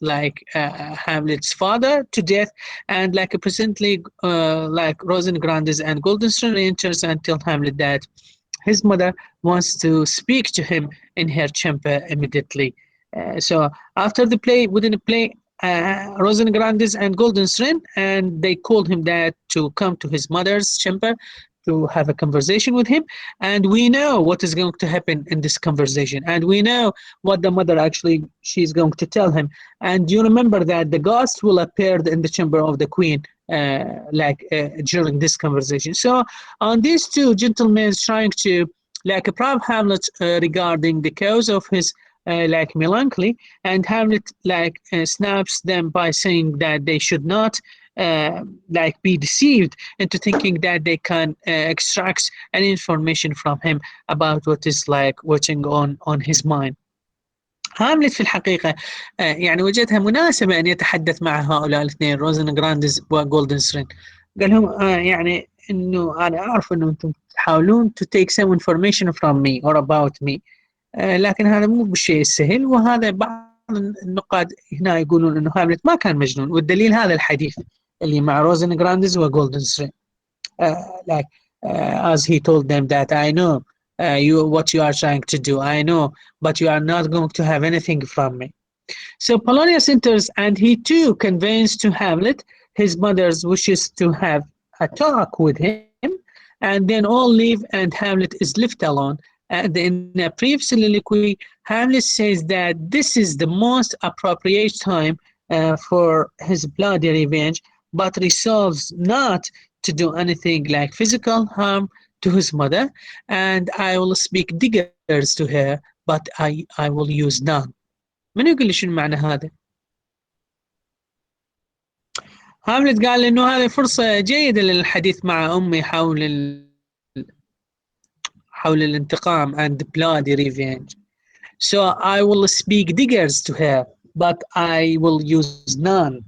like Hamlet's father to death, and like presently like Rosencrantz and Guildenstern enters and tell Hamlet that his mother wants to speak to him in her chamber immediately. So after the play, within the play, Rosencrantz and Guildenstern, and they called him that to come to his mother's chamber to have a conversation with him, and we know what is going to happen in this conversation, and we know what the mother actually she's going to tell him. And you remember that the ghost will appear in the chamber of the queen during this conversation. So on these two gentlemen trying to like probe Hamlet regarding the cause of his like melancholy, and Hamlet like snaps them by saying that they should not like be deceived into thinking that they can extract any information from him about what is like watching on his mind. هاملت في الحقيقة يعني وجدها مناسبة أن يتحدث مع هؤلاء الاثنين روزنغراندز وجولدنسترين. قال لهم يعني إنه أنا أعرف إنه أنتم تحاولون to take some information from me or about me، لكن هذا مو بالشيء السهل. وهذا بعض النقاد هنا يقولون إنه هاملت ما كان مجنون، والدليل هذا الحديث اللي مع روزنغراندز وجولدنسترين. Like as he told them that I know what you are trying to do, I know, but you are not going to have anything from me. So Polonius enters, and he too conveys to Hamlet his mother's wishes to have a talk with him, and then all leave, and Hamlet is left alone. And in a brief soliloquy, Hamlet says that this is the most appropriate time for his bloody revenge, but resolves not to do anything like physical harm to his mother, and I will speak daggers to her, but I will use none. من يقول لي شنو معنى هذا؟ هاملت قال إنه هذه فرصة جيدة للحديث مع أمي حول الانتقام and bloody revenge. So I will speak daggers to her, but I will use none.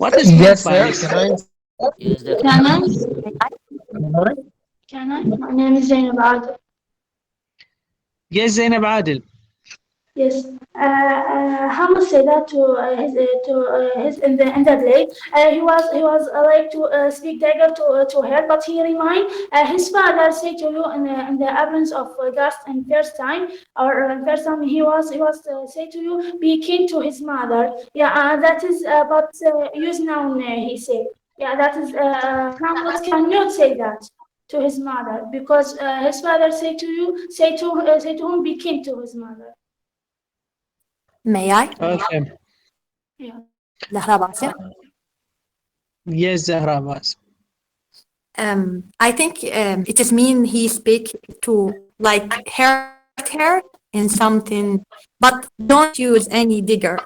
What is meant Yes, by sir. this? Yes, that Can I? Can I? My name is Zainab Adel. Yes, Zainab Adil. Yes. Hamlet said that to his in that day. He was like to speak dagger to her, but he remind his father said to you in the absence of guest and first time first time he was say to you be kin to his mother. Yeah, that is but use noun he said. Yeah, that is Hamlet cannot say that to his mother because his father say to you say to him be kin to his mother. May I? Okay. Yeah. Zahra Basim. Yes, Zahra Bas. I think it is mean he speak to like hurt her in something, but don't use any digger.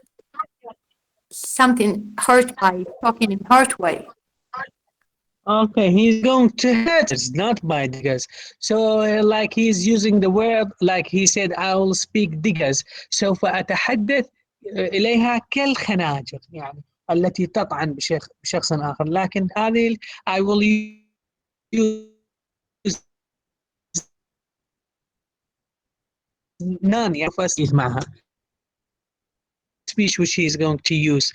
Something hurt by talking in hurt way. Okay, he's going to hurt us, not by diggers. So, like he's using the word, like he said, I will speak diggers. سوف أتحدث إليها كالخناجر، يعني التي تطعن بشخص آخر. لكن هذه I will use none يعني فأسيل معها. Speech which he's going to use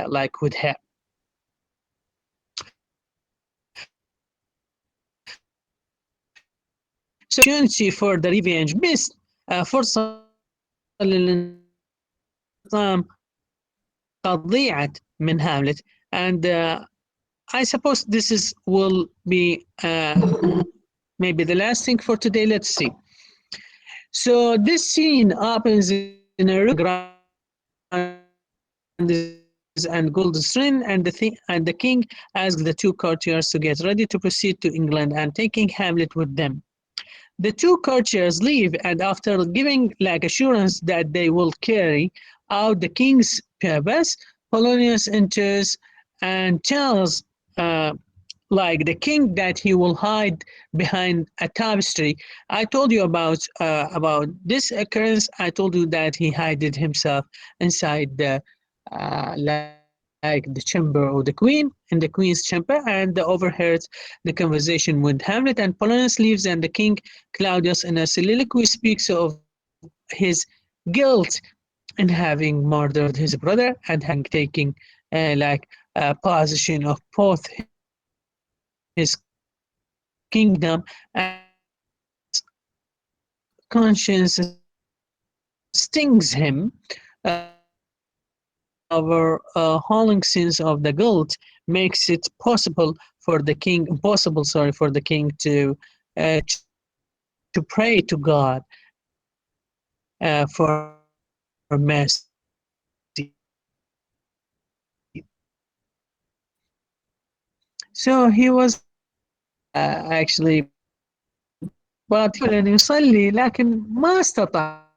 like with her. So opportunity for the revenge missed فرصة للانتقام قد ضيعت من هاملت and I suppose this is will be maybe the last thing for today. Let's see. So this scene opens in a room and gold string and the king asks the two courtiers to get ready to proceed to England and taking Hamlet with them. The two courtiers leave, and after giving like assurance that they will carry out the king's purpose, Polonius enters and tells like the king that he will hide behind a tapestry. I told you about this occurrence. I told you that he hid himself inside the like the chamber of the queen, in the queen's chamber, and overheard the conversation with Hamlet. And Polonius leaves, and the king Claudius, in a soliloquy, speaks of his guilt in having murdered his brother and having taken like a position of both his kingdom, and conscience stings him our hauling sense of the guilt makes it possible for the king impossible sorry for the king to pray to God for mercy. So he was actually باطل أن يصلي لكن ما استطاع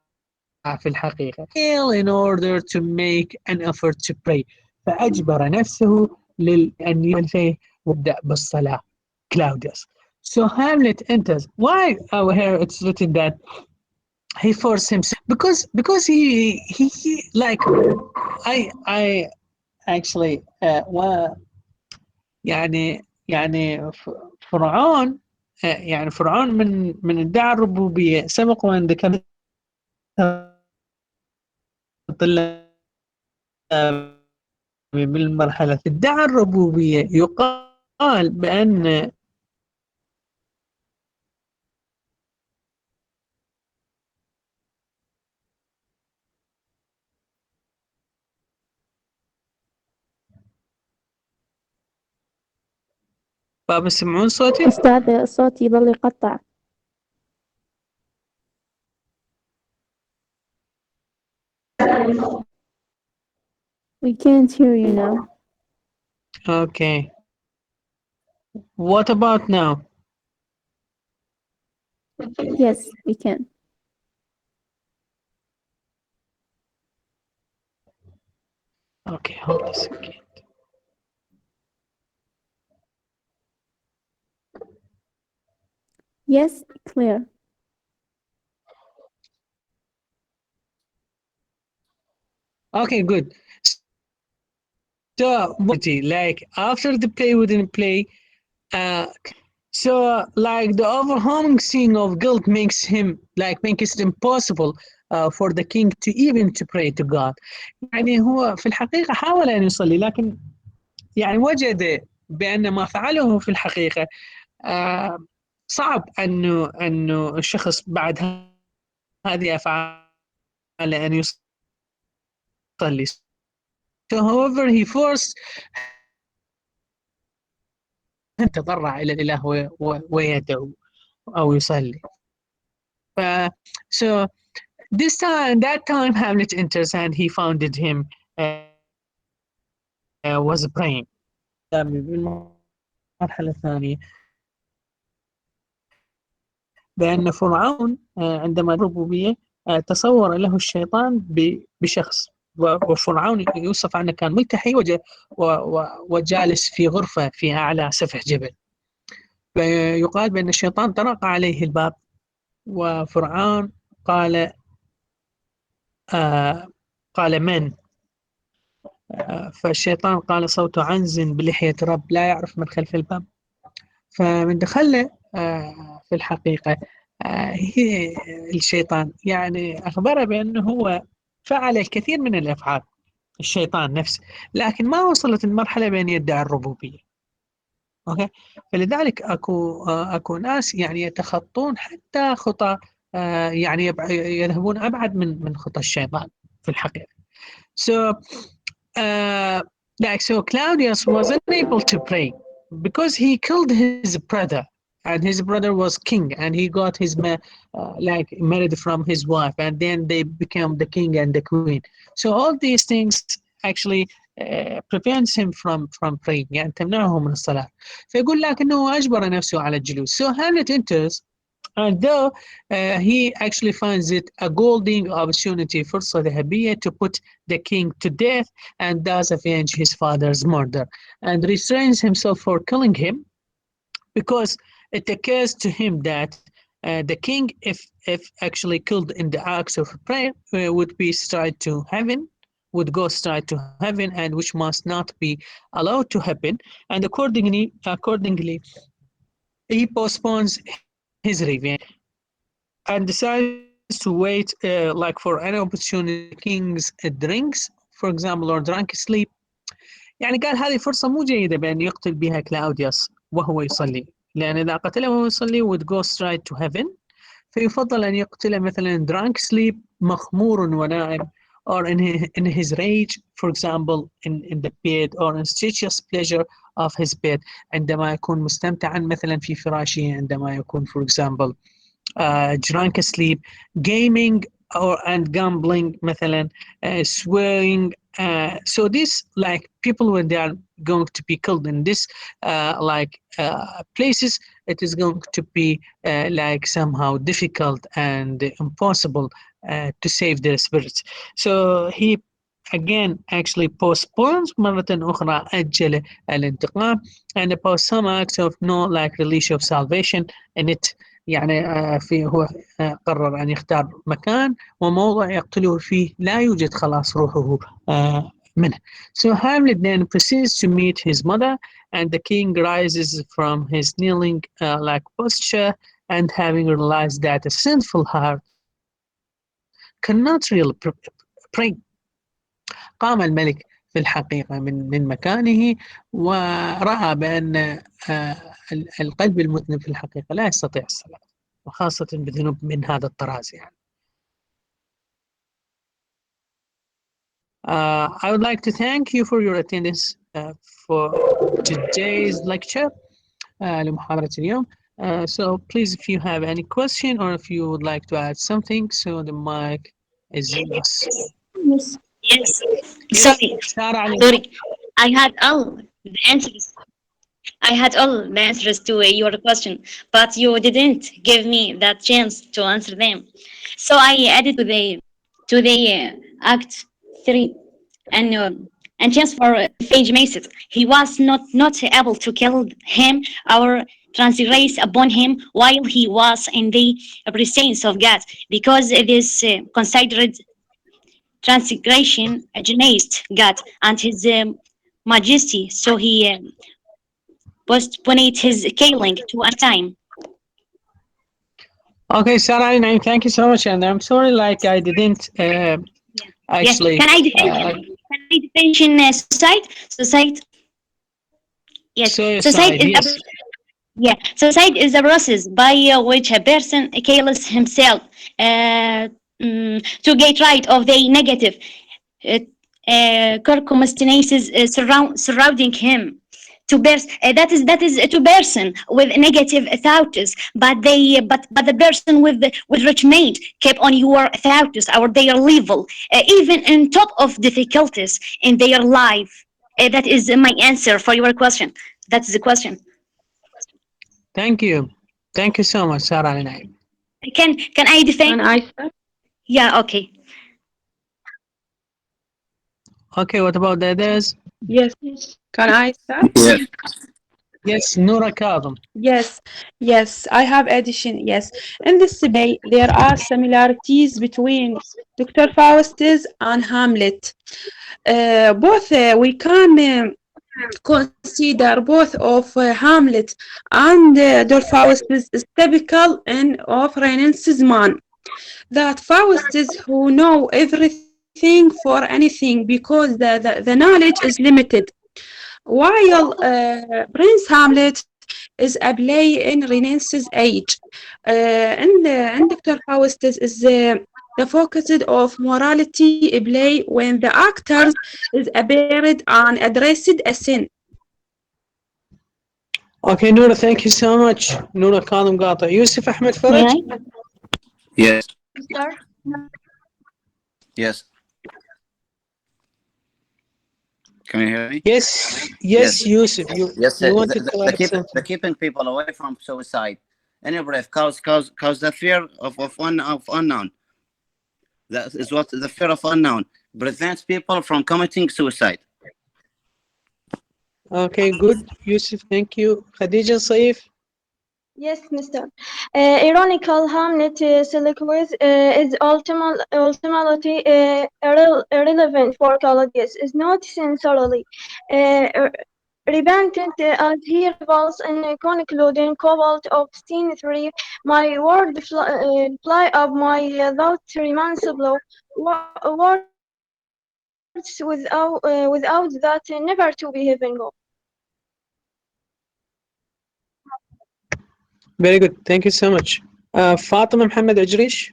في الحقيقة in order to make an effort to pray فأجبر نفسه أن ينفيه وابدأ بالصلاة Claudius. So Hamlet enters. Why over here it's written that he forced himself because he like I actually يعني فرعون يعني فرعون من ادعى الربوبية سبق وأن ذكرت بالمرحلة ادعى الربوبية يقال بأن بابا سمعون صوتي؟ أستاذ الصوت يظل يقطع. We can't hear you now. Okay. What about now? Yes, we can. Okay, hold a second. Yes, clear. Okay, good. So, like after the play within play, so like the overwhelming scene of guilt makes it impossible for the king to even to pray to God. يعني هو في الحقيقة حاول أن يصلي، لكن يعني وجد بأن ما فعله في الحقيقة صعب أنه الشخص بعد هذه أفعال أن يصلي. So however he forced أن يتضرع إلى الإله ويدعو أو يصلي. So that time Hamlet enters and he founded him was praying. المرحلة الثانية بأن فرعون عندما الربوبية تصور له الشيطان بشخص، وفرعون يوصف عنه كان ملتحي وجالس في غرفة في أعلى سفح جبل. يقال بأن الشيطان طرق عليه الباب وفرعون قال من؟ فالشيطان قال صوت عنز بلحية رب لا يعرف من خلف الباب. فمن دخل في الحقيقة هي الشيطان يعني أخبره بأنه هو فعل الكثير من الأفعال الشيطان نفسه، لكن ما وصلت المرحلة بأن يدعي الربوبية. أوكي، فلذلك أكو ناس يعني يتخطون حتى خطى يعني يذهبون أبعد من خطى الشيطان في الحقيقة. So Claudius was unable to pray because he killed his brother, and his brother was king, and he got his married from his wife, and then they became the king and the queen. So all these things actually prevents him from praying، يعني تمنعه من الصلاة. فيقول لك إنه أجبر نفسه على الجلوس. So Hamlet enters, and though he actually finds it a golden opportunity, فرصة ذهبية, to put the king to death, and does avenge his father's murder, and restrains himself for killing him, because it occurs to him that the king, if actually killed in the acts of prayer, would be straight to heaven, would go straight to heaven, and which must not be allowed to happen. And accordingly, he postpones his revenge and decides to wait for an opportunity. King's drinks, for example, or drunk sleep. يعني قال هذه فرصة مو جيدة بأن يقتل بها كلاوديوس وهو يصلي، لأن إذا قتله وهو يصلي would go straight to heaven. فيفضل أن يقتله مثلا drunk sleep، مخمور ونائم، or in his rage, for example, in the bed, or in stitious pleasure of his bed، عندما يكون مستمتعا مثلا في فراشه، عندما يكون for example drunk sleep, gaming and gambling مثلا, swearing. So this people when they are going to be killed in this places, it is going to be somehow difficult and impossible to save their spirits. So he again actually postpones مرة أخرى، أجل الانتقام، and about some acts of no release of salvation in it. يعني هو قرر أن يختار مكان وموضع يقتله فيه لا يوجد خلاص روحه منه. So Hamlet then proceeds to meet his mother, and the king rises from his kneeling posture, and having realized that a sinful heart cannot really pray. قام الملك في الحقيقة من مكانه ورأى بأن القلب المذنب في الحقيقة لا يستطيع الصلاة، وخاصة بذنوب من هذا الطراز يعني. I would like to thank you for your attendance for today's lecture لمحاضرة اليوم. So please, if you have any question or if you would like to add something, so the mic is yours. Yes. Sorry. I had all the answers. To your question, but you didn't give me that chance to answer them. So I added to the Act 3 and chance for page Mason. He was not able to kill him or transgress upon him while he was in the presence of God, because it is considered transgression against God and his majesty, so he postponed his killing to a time. Okay, Sarah, and thank you so much. And I'm sorry, like I didn't actually. Can I define suicide? Suicide. Yes. Suicide, yes. Suicide is a process by which a person kills himself to get rid of the negative circumstances surrounding him. That is to person with negative thoughts, but the person with rich mind keep on your thoughts or their level, even on top of difficulties in their life. That is my answer for your question. That's the question. Thank you so much, Sarah. And Can I define? Can I start? Yeah. Okay. Okay, what about the others? Yes. Can I start? Yes. Yes, Noura Kadhim. Yes, I have addition. Yes, in this debate, there are similarities between Dr. Faustus and Hamlet. Both we can consider both of Hamlet and Dr. Faustus is typical of Renaissance man. That Faustus who know everything for anything because the knowledge is limited. While Prince Hamlet is a play in Renaissance age, and Dr. Faustus is the focus of morality play when the actors is appeared and addressed a sin. Okay, Noura, thank you so much. Noura Kadhim Gata. Yusuf Ahmed Faraj? Yes. Sir? Yes. Can you hear me? Yes, Yes. Yusuf. You wanted to add something. the keeping people away from suicide. Any breath cause the fear of unknown. That is what the fear of unknown prevents people from committing suicide. Okay, good. Yusuf, thank you. Khadija Saif? Yes, Mr. Ironical Hamlet soliloquies is ultimately irrelevant for Callidius, is not sincerely repentant as he revels in concluding Cobalt of Scene 3, my word fly up, my thoughts remain below, words without that never to be heaven go. Very good. Thank you so much. Fatima Muhammad Ajrish?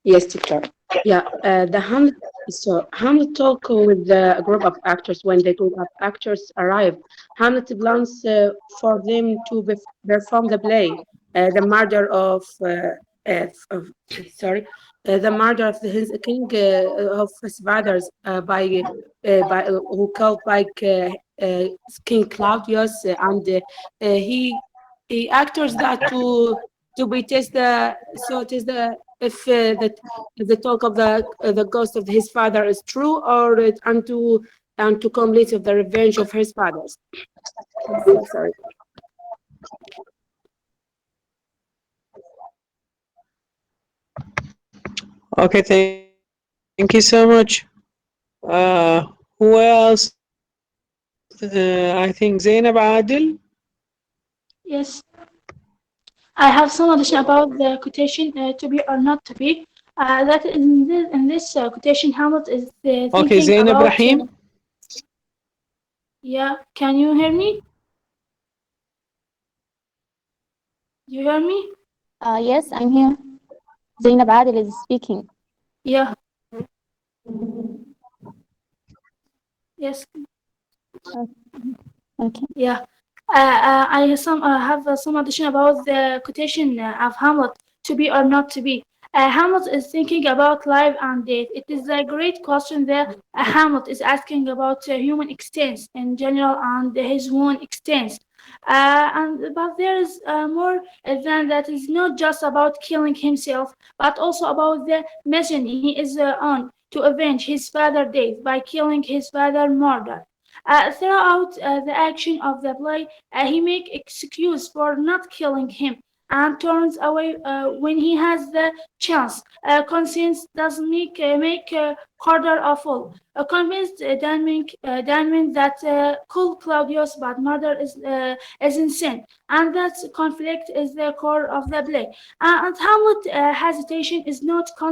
Yes, teacher. Yeah, the Hamlet talk with a group of actors. When the group of actors arrive, Hamlet plans for them to perform the play, the murder of the murder of his king of his fathers by who called by King Claudius, and he actors that to be test the if the talk of the ghost of his father is true, or and to complete the revenge of his fathers. Sorry. Okay, thank you so much. Who else? I think Zainab Adil. Yes. I have some addition about the quotation to be or not to be. That in this quotation, Hamlet is thinking Okay, Zainab about, Rahim. Yeah, can you hear me? You hear me? Yes, I'm here. Zainab Adil is speaking. Yeah. Yes. Okay. Yeah. I have some addition about the quotation of Hamlet, to be or not to be. Hamlet is thinking about life and death. It is a great question there. Hamlet is asking about human existence in general and his own existence. But there is more than that. It's not just about killing himself, but also about the mission he is on to avenge his father's death by killing his father's murder. Throughout the action of the play, he makes excuse for not killing him, and turns away when he has the chance. Conscience does make Corder a fool. Convinced Danwin that cool Claudius but murder is insane, and that conflict is the core of the play. And Hamlet's hesitation is not